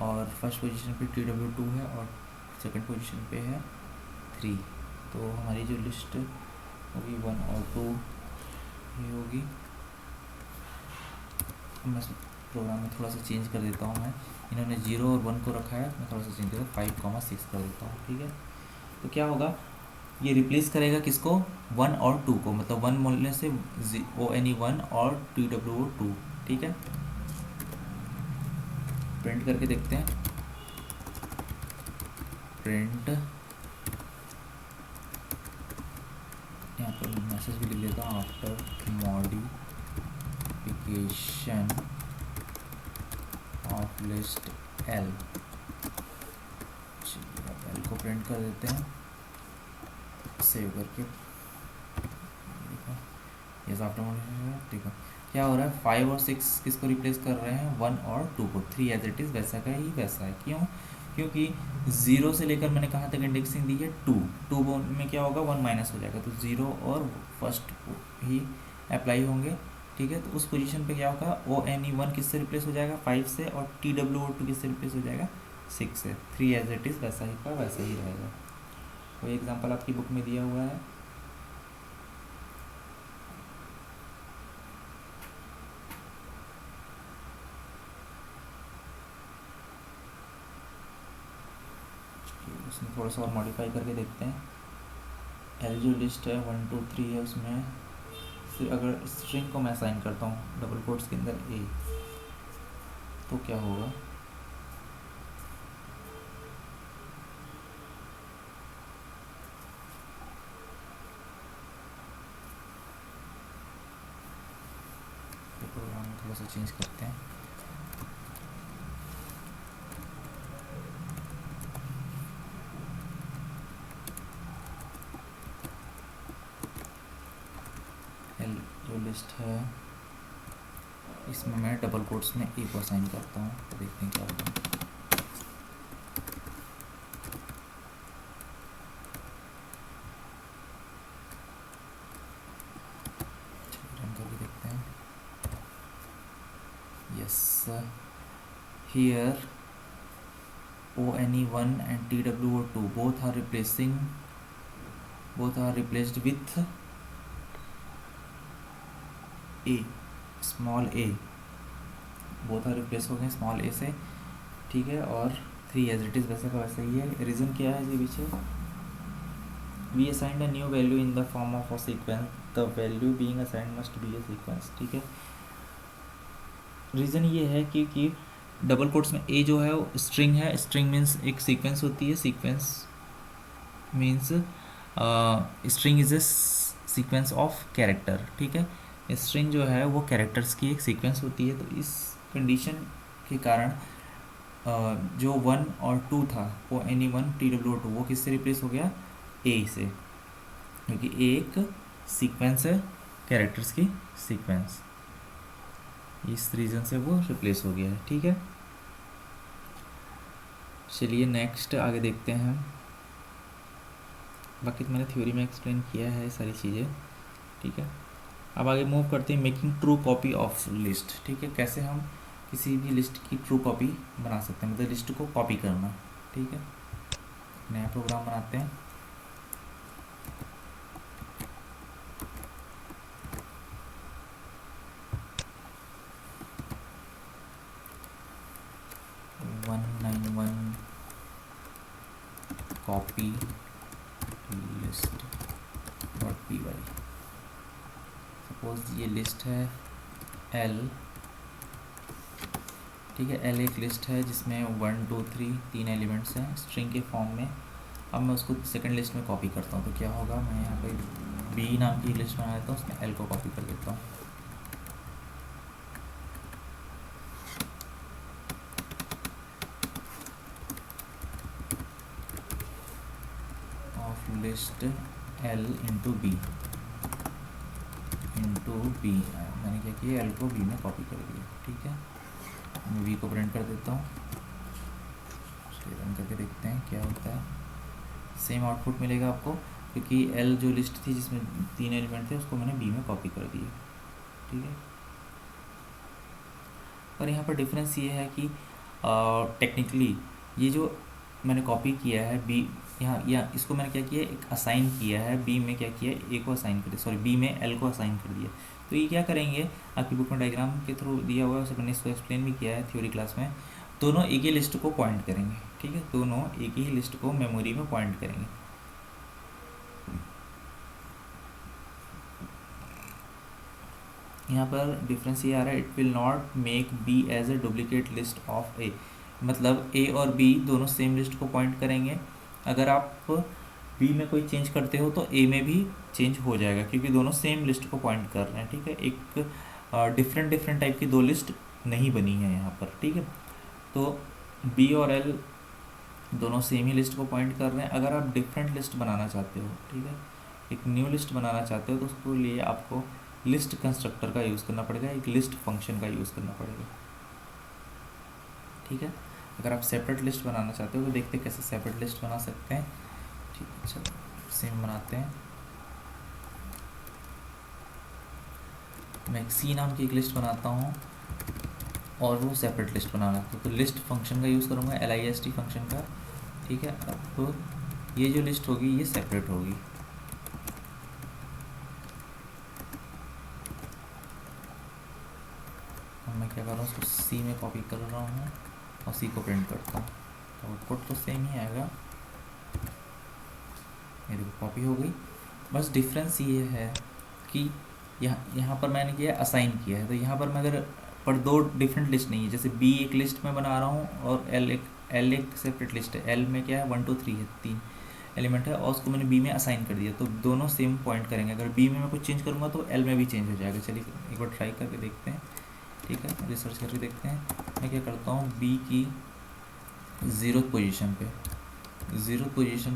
Speaker 1: और फर्स्ट पोजीशन पे TW2 है और सेकंड पोजीशन पे है 3। तो हमारी जो लिस्ट होगी 1 और 2 ये होगी। मैं प्रोग्राम में थोड़ा सा चेंज कर देता हूँ। मैं इन्होंने 0 और 1 को रखा है, मैं थोड़ा सा चेंज करता हूँ 5,6 कर देता हूँ। ठीक है, तो क्या होगा, ये रिप्लेस करेगा किसको 1 और 2 को, मतलब 1 बोलने से ONE1 और TW2। ठीक है, प्रिंट करके देखते हैं। प्रिंट, यहाँ पर मैसेज भी लिख देता हूँ after modification of list L। चलिए अब L को प्रिंट कर देते हैं सेव करके। ये आफ्टर मॉडिफिकेशन। ठीक है, क्या हो रहा है 5 और 6 किसको रिप्लेस कर रहे हैं 1 और 2 को। 3 एज इट इज़ वैसा का ही वैसा है। क्यों, क्योंकि 0 से लेकर मैंने कहाँ तक इंडेक्सिंग दी है 2 में क्या होगा 1 माइनस हो जाएगा, तो 0 और फर्स्ट ही अप्लाई होंगे। ठीक है, तो उस पोजीशन पे क्या होगा ONE1 किससे रिप्लेस हो जाएगा 5 से, और TW2 किससे रिप्लेस हो जाएगा 6 से। 3 एज इट इज़ वैसा ही का वैसा ही रहेगा। कोई एग्जाम्पल आपकी बुक में दिया हुआ है? उसमें थोड़ा सा और मॉडिफाई करके देखते हैं। L जो लिस्ट है 1 2 3 है, उसमें फिर अगर स्ट्रिंग को मैं असाइन करता हूँ डबल कोट्स के अंदर A, तो क्या होगा, प्रोग्राम में थोड़ा सा चेंज करते हैं। L जो लिस्ट है इसमें मैं डबल कोट्स में A को असाइन करता हूँ, तो देखते हैं क्या होगा। रन करके देखते हैं। Yes, here ONE1 and TW2 both are replaced with A, small A, both are replace हो गए स्मॉल A से। ठीक है, और 3 एज इट इज़ वैसे का वैसा ही है। रीज़न क्या है इसके पीछे, we assigned a new value in the form of a sequence, the value being assigned must be a sequence. ठीक है, रीज़न ये है कि डबल कोट्स में A जो है वो स्ट्रिंग है। स्ट्रिंग मीन्स एक सीक्वेंस होती है। Sequence means string is a sequence of character. ठीक है, स्ट्रिंग जो है वो कैरेक्टर्स की एक सीक्वेंस होती है। तो इस कंडीशन के कारण जो 1 और 2 था वो ONE1 TW2 वो किससे रिप्लेस हो गया A से, क्योंकि एक सीक्वेंस है कैरेक्टर्स की सीक्वेंस, इस रीज़न से वो रिप्लेस हो गया है। ठीक है, चलिए नेक्स्ट आगे देखते हैं। बाकी तो मैंने थ्योरी में एक्सप्लेन किया है सारी चीज़ें। ठीक है, अब आगे मूव करते हैं making true copy of list. ठीक है, कैसे हम किसी भी लिस्ट की ट्रू कॉपी बना सकते हैं, मतलब लिस्ट को कॉपी करना। ठीक है, नया प्रोग्राम बनाते हैं। copy list.py। सपोज ये लिस्ट है एल, ठीक है। एल एक लिस्ट है जिसमें 1 2 3 तीन एलिमेंट्स हैं स्ट्रिंग के फॉर्म में। अब मैं उसको सेकंड लिस्ट में कॉपी करता हूँ तो क्या होगा, मैं यहाँ पे बी नाम की लिस्ट बना देता हूँ, उसमें एल को कॉपी कर देता हूँ। Of list L into B, मैंने क्या किया, एल को बी में कॉपी कर दिया, ठीक है। मैं बी को प्रिंट कर देता हूँ, रन करके देखते हैं क्या होता है। सेम आउटपुट मिलेगा आपको, क्योंकि एल जो लिस्ट थी जिसमें 3 एलिमेंट थे उसको मैंने बी में कॉपी कर दिया, ठीक है। और यहाँ पर डिफरेंस ये है कि टेक्निकली ये जो मैंने कॉपी किया है बी, यहाँ इसको मैंने क्या किया, एक असाइन किया है, बी में क्या किया, ए को असाइन कर दिया, सॉरी बी में एल को असाइन कर दिया। तो ये क्या करेंगे, आपकी बुक में डायग्राम के थ्रू दिया हुआ है, उसे मैंने इसको एक्सप्लेन भी किया है थ्योरी क्लास में। दोनों एक ही लिस्ट को पॉइंट करेंगे, ठीक है, दोनों एक ही लिस्ट को मेमोरी में पॉइंट करेंगे। यहाँ पर डिफरेंस ये आ रहा है, it will not make b as a duplicate list of a, मतलब ए और बी दोनों सेम लिस्ट को पॉइंट करेंगे। अगर आप बी में कोई चेंज करते हो तो ए में भी चेंज हो जाएगा, क्योंकि दोनों सेम लिस्ट को पॉइंट कर रहे हैं, ठीक है। एक डिफरेंट टाइप की दो लिस्ट नहीं बनी है यहाँ पर, ठीक है। तो बी और एल दोनों सेम ही लिस्ट को पॉइंट कर रहे हैं। अगर आप डिफरेंट लिस्ट बनाना चाहते हो, ठीक है, एक न्यू लिस्ट बनाना चाहते हो, तो उसके लिए आपको लिस्ट कंस्ट्रक्टर का यूज़ करना पड़ेगा, एक लिस्ट फंक्शन का यूज़ करना पड़ेगा, ठीक है। अगर आप सेपरेट लिस्ट बनाना चाहते हो तो देखते हैं कैसे सेपरेट लिस्ट बना सकते हैं, ठीक है। चलो सेम बनाते हैं। मैं एक सी नाम की एक लिस्ट बनाता हूँ और वो सेपरेट लिस्ट बना रहा हूँ, तो लिस्ट फंक्शन का यूज़ करूँगा, LIST फंक्शन का, ठीक है। अब तो ये जो लिस्ट होगी ये सेपरेट होगी, मैं क्या कर रहा हूँ, उसको सी में कॉपी कर रहा हूँ और सी को प्रिंट करता हूँ, तो आउटपुट तो सेम ही आएगा। ये देखो कॉपी हो गई। बस डिफरेंस ये है कि यहाँ पर मैंने किया असाइन किया है, तो यहाँ पर मैं अगर पर दो डिफरेंट लिस्ट नहीं है, जैसे बी एक लिस्ट में बना रहा हूँ और एल एक सेपरेट लिस्ट है। एल में क्या है, 1 2 3 है, 3 एलिमेंट है, और उसको मैंने बी में असाइन कर दिया, तो दोनों सेम पॉइंट करेंगे। अगर बी में मैं कुछ चेंज करूँगा तो एल में भी चेंज हो जाएगा। चलिए एक बार ट्राई करके देखते हैं, ठीक है, रिसर्च करके देखते हैं। मैं क्या करता हूँ, बी की 0th पोजीशन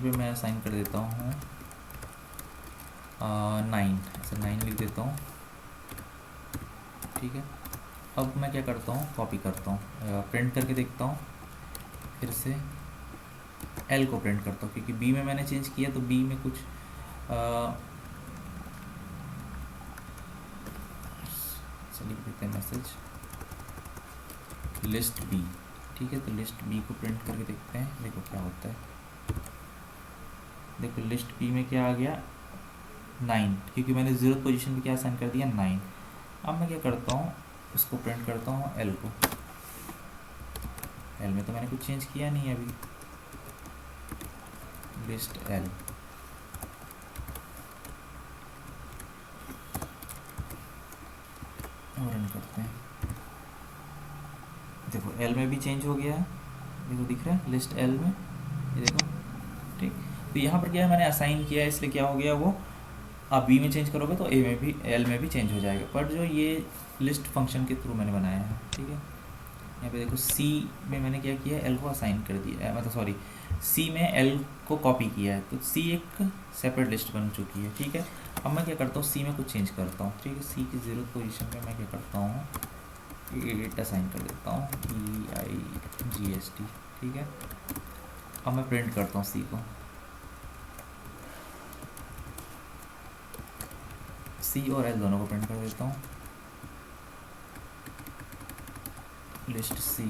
Speaker 1: पे मैं असाइन कर देता हूँ 9, ऐसे 9 लिख देता हूँ, ठीक है। अब मैं क्या करता हूँ, कॉपी करता हूँ, प्रिंट करके देखता हूँ, फिर से एल को प्रिंट करता हूँ, क्योंकि बी में मैंने चेंज किया तो बी में कुछ लिख देते हैं मैसेज लिस्ट बी, ठीक है। तो लिस्ट बी को प्रिंट करके देखते हैं, देखो क्या होता है। देखो लिस्ट बी में क्या आ गया, 9, क्योंकि मैंने 0th पोजीशन पे क्या असाइन कर दिया, 9। अब मैं क्या करता हूँ, उसको प्रिंट करता हूँ एल को। एल में तो मैंने कुछ चेंज किया नहीं है अभी, लिस्ट एल, और रन करते हैं। देखो एल में भी चेंज हो गया है, देखो दिख रहा है लिस्ट एल में, ये देखो, ठीक। तो यहाँ पर क्या है, मैंने असाइन किया है, इसलिए क्या हो गया, वो आप बी में चेंज करोगे तो ए में भी, एल में भी चेंज हो जाएगा। पर जो ये लिस्ट फंक्शन के थ्रू मैंने बनाया है, ठीक है। यहाँ पे देखो सी में मैंने क्या किया, एल को असाइन कर दिया, मतलब सॉरी सी में एल को कॉपी किया है, तो सी एक सेपरेट लिस्ट बन चुकी है, ठीक है। अब मैं क्या करता हूँ, सी में कुछ चेंज करता हूँ, ठीक है। सी की 0th पोजीशन पे मैं क्या करता हूँ, 8 असाइन कर देता हूँ, EIGST, ठीक है। अब मैं प्रिंट करता हूँ सी को, सी और एल दोनों को प्रिंट कर देता हूँ, लिस्ट सी,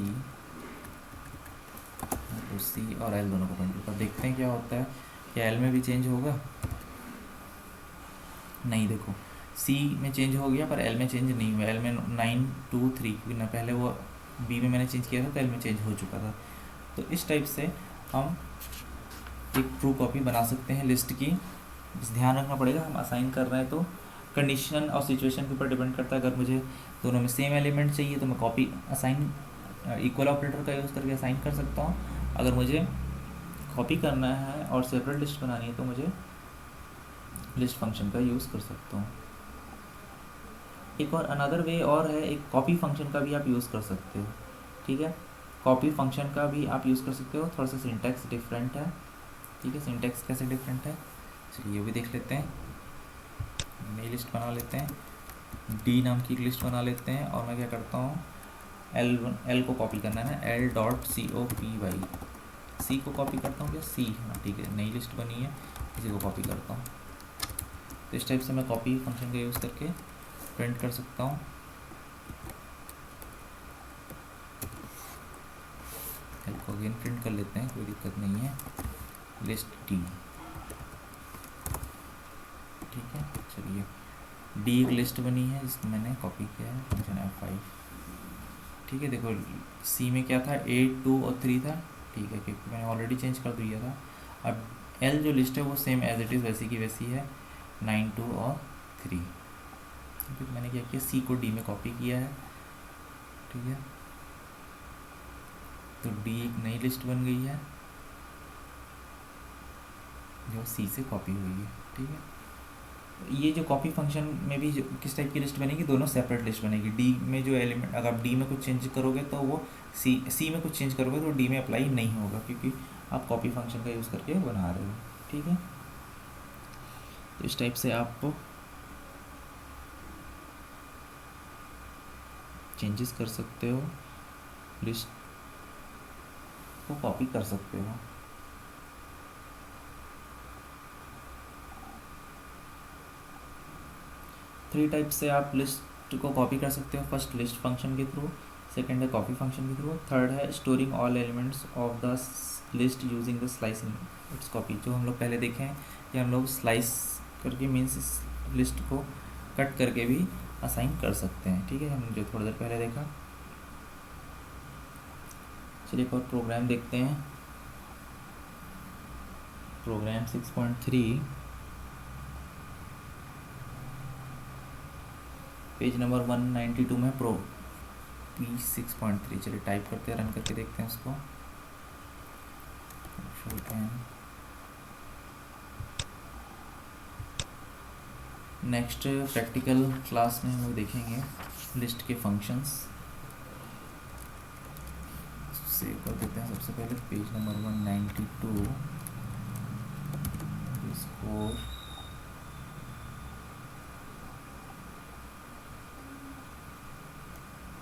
Speaker 1: तो सी और एल दोनों को प्रिंट करता हूँ। देखते हैं क्या होता है, क्या एल में भी चेंज होगा, नहीं, देखो सी में चेंज हो गया पर एल में चेंज नहीं हुआ। एल में 9 2 3, क्योंकि ना पहले वो बी में मैंने चेंज किया था तो एल में चेंज हो चुका था। तो इस टाइप से हम एक ट्रू कॉपी बना सकते हैं लिस्ट की। बस ध्यान रखना पड़ेगा, हम असाइन कर रहे हैं तो कंडीशन और सिचुएशन के ऊपर डिपेंड करता है। अगर मुझे दोनों में सेम एलिमेंट चाहिए तो मैं कॉपी असाइन इक्वल ऑपरेटर का यूज़ करके असाइन कर सकता हूँ। अगर मुझे कॉपी करना है और सेपरेट लिस्ट बनानी है तो मुझे लिस्ट फंक्शन का यूज़ कर सकता हूँ। एक और अनदर वे और है, एक कॉपी फंक्शन का भी आप यूज़ कर सकते हो। ठीक है, कॉपी फंक्शन का भी आप यूज़ कर सकते हो। थोड़ा सा सिंटैक्स डिफरेंट है। ठीक है, सिंटैक्स कैसे डिफरेंट है चलिए ये भी देख लेते हैं। नई लिस्ट बना लेते हैं, डी नाम की एक लिस्ट बना लेते हैं और मैं क्या करता हूँ, एल को कॉपी करना है ना, l dot c o p y, c को कॉपी करता हूँ क्या, सी, हाँ ठीक है, नई लिस्ट बनी है, इसी को कॉपी करता हूँ। तो इस टाइप से मैं कॉपी फंक्शन का यूज़ करके प्रिंट कर सकता हूँ। एल को अगेन प्रिंट कर लेते हैं, कोई दिक्कत नहीं है, लिस्ट डी। ठीक है, चलिए डी एक लिस्ट बनी है जिसको मैंने कॉपी किया है फंक्शन F5। ठीक है, देखो सी में क्या था, 8, 2 और 3 था। ठीक है, क्योंकि मैंने ऑलरेडी चेंज कर दिया था। अब एल जो लिस्ट है वो सेम एज इट इज़ वैसी की वैसी है, 9, 2 और 3। फिर मैंने क्या किया, सी को डी में कॉपी किया है। ठीक है, तो डी एक नई लिस्ट बन गई है जो सी से कॉपी हुई है। ठीक है, ये जो कॉपी फंक्शन में भी जो किस टाइप की लिस्ट बनेगी, दोनों सेपरेट लिस्ट बनेगी। डी में जो एलिमेंट, अगर आप डी में कुछ चेंज करोगे तो वो सी में कुछ चेंज करोगे तो डी में अप्लाई नहीं होगा, क्योंकि आप कॉपी फंक्शन का यूज़ करके बना रहे हो। ठीक है, तो इस टाइप से आप चेंजेस कर सकते हो, लिस्ट को कॉपी कर सकते हो। थ्री टाइप से आप लिस्ट को कॉपी कर सकते हो। फर्स्ट लिस्ट फंक्शन के थ्रू, सेकेंड है कॉपी फंक्शन के थ्रू, थर्ड है storing all elements of the list using the slice in its copy. जो हम लोग पहले देखे हैं कि हम लोग स्लाइस करके मीन्स इस लिस्ट को कट करके भी असाइन कर सकते हैं। ठीक है, हमने जो थोड़ी देर पहले देखा। चलिए एक और प्रोग्राम देखते हैं, प्रोग्राम 6.3 पेज नंबर 192 में प्रो P6.3। चलिए टाइप करते हैं, रन करके देखते हैं उसको। नेक्स्ट प्रैक्टिकल क्लास में हम लोग देखेंगे लिस्ट के फंक्शंस। सेव कर देते हैं सबसे पहले पेज नंबर 192, स्कोर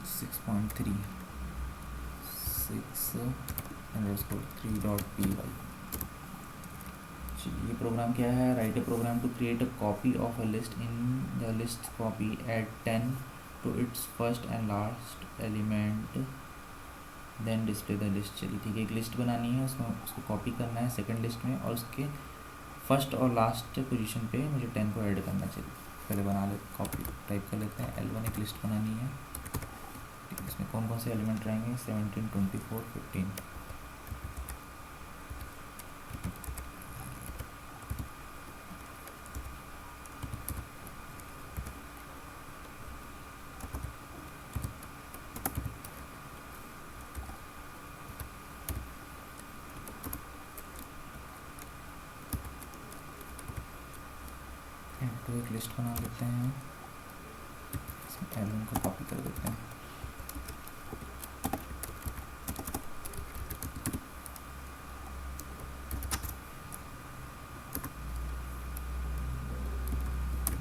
Speaker 1: 6.3 6_3.py। ये प्रोग्राम क्या है, write a program to create a copy of a list in the list copy add 10 to its first and last element then display the list. चलिए ठीक है, एक लिस्ट बनानी है, उसमें उसको कॉपी करना है सेकंड लिस्ट में, और उसके फर्स्ट और लास्ट पोजीशन पे मुझे 10 को ऐड करना चाहिए। पहले बना ले, कॉपी टाइप कर लेते हैं। L1 एक लिस्ट बनानी है, इसमें कौन कौन से एलिमेंट रहेंगे, 17, 24, 15। तो एक लिस्ट बना लेते हैं, इसमें L1 को कॉपी कर देते हैं।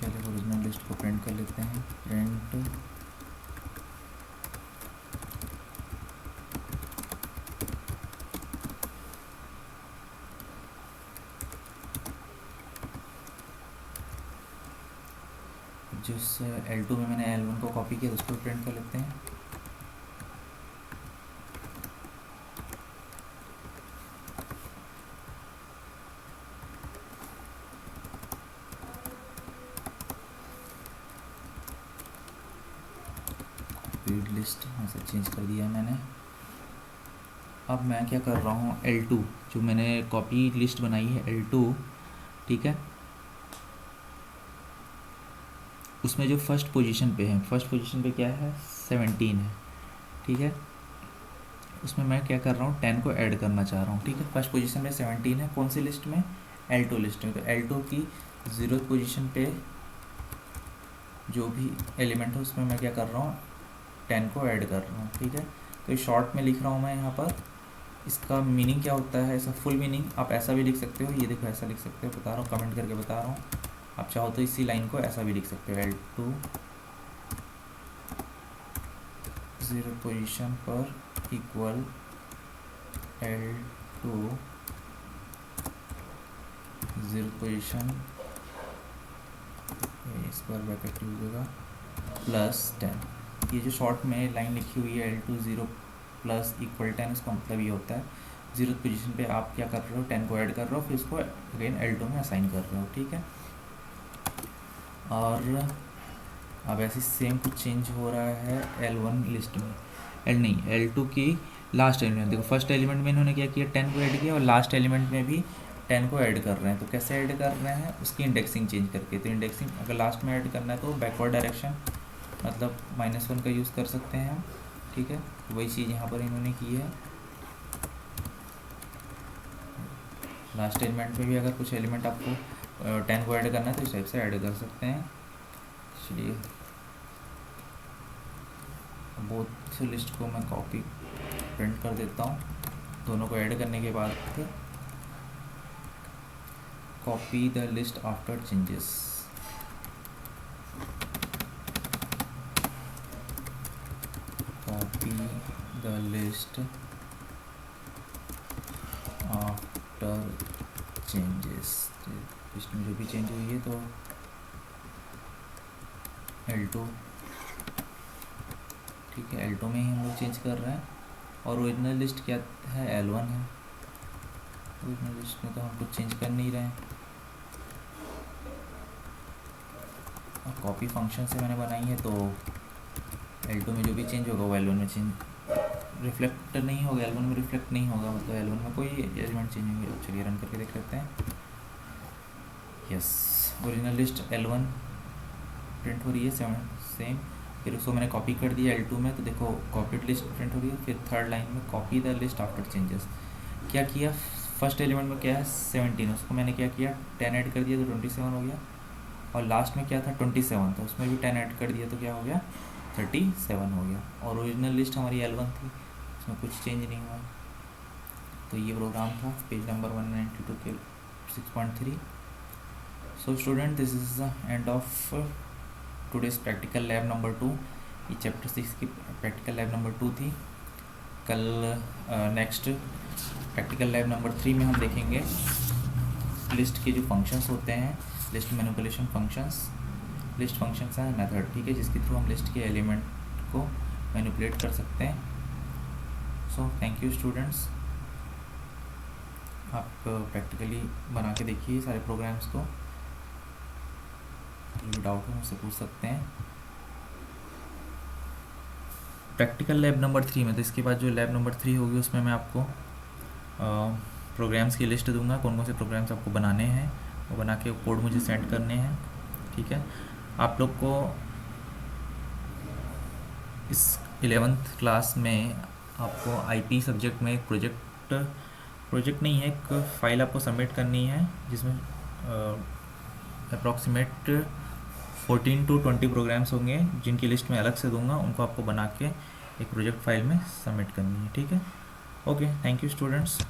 Speaker 1: पहले ओरिजिनल लिस्ट को प्रिंट कर लेते हैं, प्रिंट जिस L2 में मैंने L1 को कॉपी किया उसको प्रिंट कर लेते हैं। रीड लिस्ट ऐसा चेंज कर दिया मैंने। अब मैं क्या कर रहा हूँ, L2 जो मैंने कॉपी लिस्ट बनाई है L2, ठीक है, उसमें जो फर्स्ट पोजीशन पे है, फर्स्ट पोजीशन पे क्या है, 17 है, ठीक है। उसमें मैं क्या कर रहा हूँ, 10 को ऐड करना चाह रहा हूँ, ठीक है। फर्स्ट पोजीशन में 17 है, कौन सी लिस्ट में, L2 लिस्ट में। तो L2 की 0th पोजीशन पे जो भी एलिमेंट है उसमें मैं क्या कर रहा हूँ, 10 को ऐड कर रहा हूँ, ठीक है। तो ये शॉर्ट में लिख रहा हूँ मैं यहाँ पर। इसका मीनिंग क्या होता है, इसका फुल मीनिंग आप ऐसा भी लिख सकते हो, ये देखो ऐसा लिख सकते हो, बता रहा हूँ, कमेंट करके बता रहा हूँ। आप चाहो तो इसी लाइन को ऐसा भी लिख सकते हो, L2 0 पोजीशन पर equal L2 0 position, square bracket use होगा, +10। ये जो शॉर्ट में लाइन लिखी हुई है L2 0 प्लस इक्वल 10, इसका मतलब ये होता है 0th पोजीशन पे आप क्या कर रहे हो, 10 को ऐड कर रहे हो, फिर इसको अगेन L2 में असाइन कर रहे हो, ठीक है। और अब ऐसे सेम कुछ चेंज हो रहा है L1 लिस्ट में, L2 की लास्ट एलिमेंट। देखो फर्स्ट एलिमेंट में इन्होंने क्या किया, 10 को ऐड किया, और लास्ट एलिमेंट में भी 10 को ऐड कर रहे हैं। तो कैसे ऐड कर रहे हैं, उसकी इंडेक्सिंग चेंज करके। तो इंडेक्सिंग अगर लास्ट में ऐड करना है तो बैकवर्ड डायरेक्शन मतलब -1 का यूज़ कर सकते हैं हम, ठीक है। वही चीज़ यहाँ पर इन्होंने की है। लास्ट एलिमेंट में भी अगर कुछ एलिमेंट आपको 10 को ऐड करना है तो इस टाइप से ऐड कर सकते हैं। चलिए बोथ लिस्ट को मैं कॉपी प्रिंट कर देता हूँ। दोनों को ऐड करने के बाद copy the list after changes, copy the list after changes. List में जो भी चेंज हुई है तो L2, ठीक है, L2 में ही हम लोग चेंज कर रहे हैं। और ओरिजिनल लिस्ट क्या है, L1 है। ओरिजिनल लिस्ट में तो हम कुछ चेंज कर नहीं रहे हैं। और कॉपी फंक्शन से मैंने बनाई है तो L2 में जो भी चेंज होगा वो L1 में चेंज रिफ्लेक्ट नहीं होगा, L1 में रिफ्लेक्ट नहीं होगा, मतलब L1 में कोई एलिमेंट चेंज नहीं होगा। चलिए रन करके देख लेते हैं। Yes, original list L1 print हो रही है, सेम। फिर उसको मैंने कॉपी कर दिया L2 में, तो देखो कॉपीड लिस्ट प्रिंट हो रही है। फिर थर्ड लाइन में copy the list after changes. क्या किया, फर्स्ट एलिमेंट में क्या है 17, उसको मैंने क्या किया 10 ऐड कर दिया तो 27 हो गया। और लास्ट में क्या था 27 था, उसमें भी 10 ऐड कर दिया तो क्या हो गया 37 हो गया। और ओरिजिनल लिस्ट हमारी L1 थी, उसमें कुछ चेंज नहीं हुआ। तो ये प्रोग्राम था पेज नंबर 192 के 6.3। So student, this is the end of today's practical lab number 2। ये चैप्टर 6 की प्रैक्टिकल लैब नंबर 2 थी। कल नेक्स्ट प्रैक्टिकल लैब नंबर 3 में हम देखेंगे लिस्ट के जो फंक्शंस होते हैं, list manipulation functions. List functions हैं मेथड, ठीक है, जिसके थ्रू हम लिस्ट के एलिमेंट को मैनिपुलेट कर सकते हैं। So thank you students. आप प्रैक्टिकली बना के देखिए सारे प्रोग्राम्स को। कोई डाउट हो मुझसे पूछ सकते हैं। प्रैक्टिकल लैब नंबर 3 में, तो इसके बाद जो लैब नंबर 3 होगी उसमें मैं आपको प्रोग्राम्स की लिस्ट दूंगा, कौन कौन से प्रोग्राम्स आपको बनाने हैं, वो बना के कोड मुझे सेंड करने हैं, ठीक है। आप लोग को इस 11th क्लास में आपको आईपी सब्जेक्ट में एक प्रोजेक्ट नहीं है, एक फ़ाइल आपको सबमिट करनी है, जिसमें अप्रॉक्सीमेट 14 to 20 प्रोग्राम्स होंगे, जिनकी लिस्ट मैं अलग से दूंगा। उनको आपको बना के एक प्रोजेक्ट फाइल में सबमिट करनी है, ठीक है। Okay, thank you students.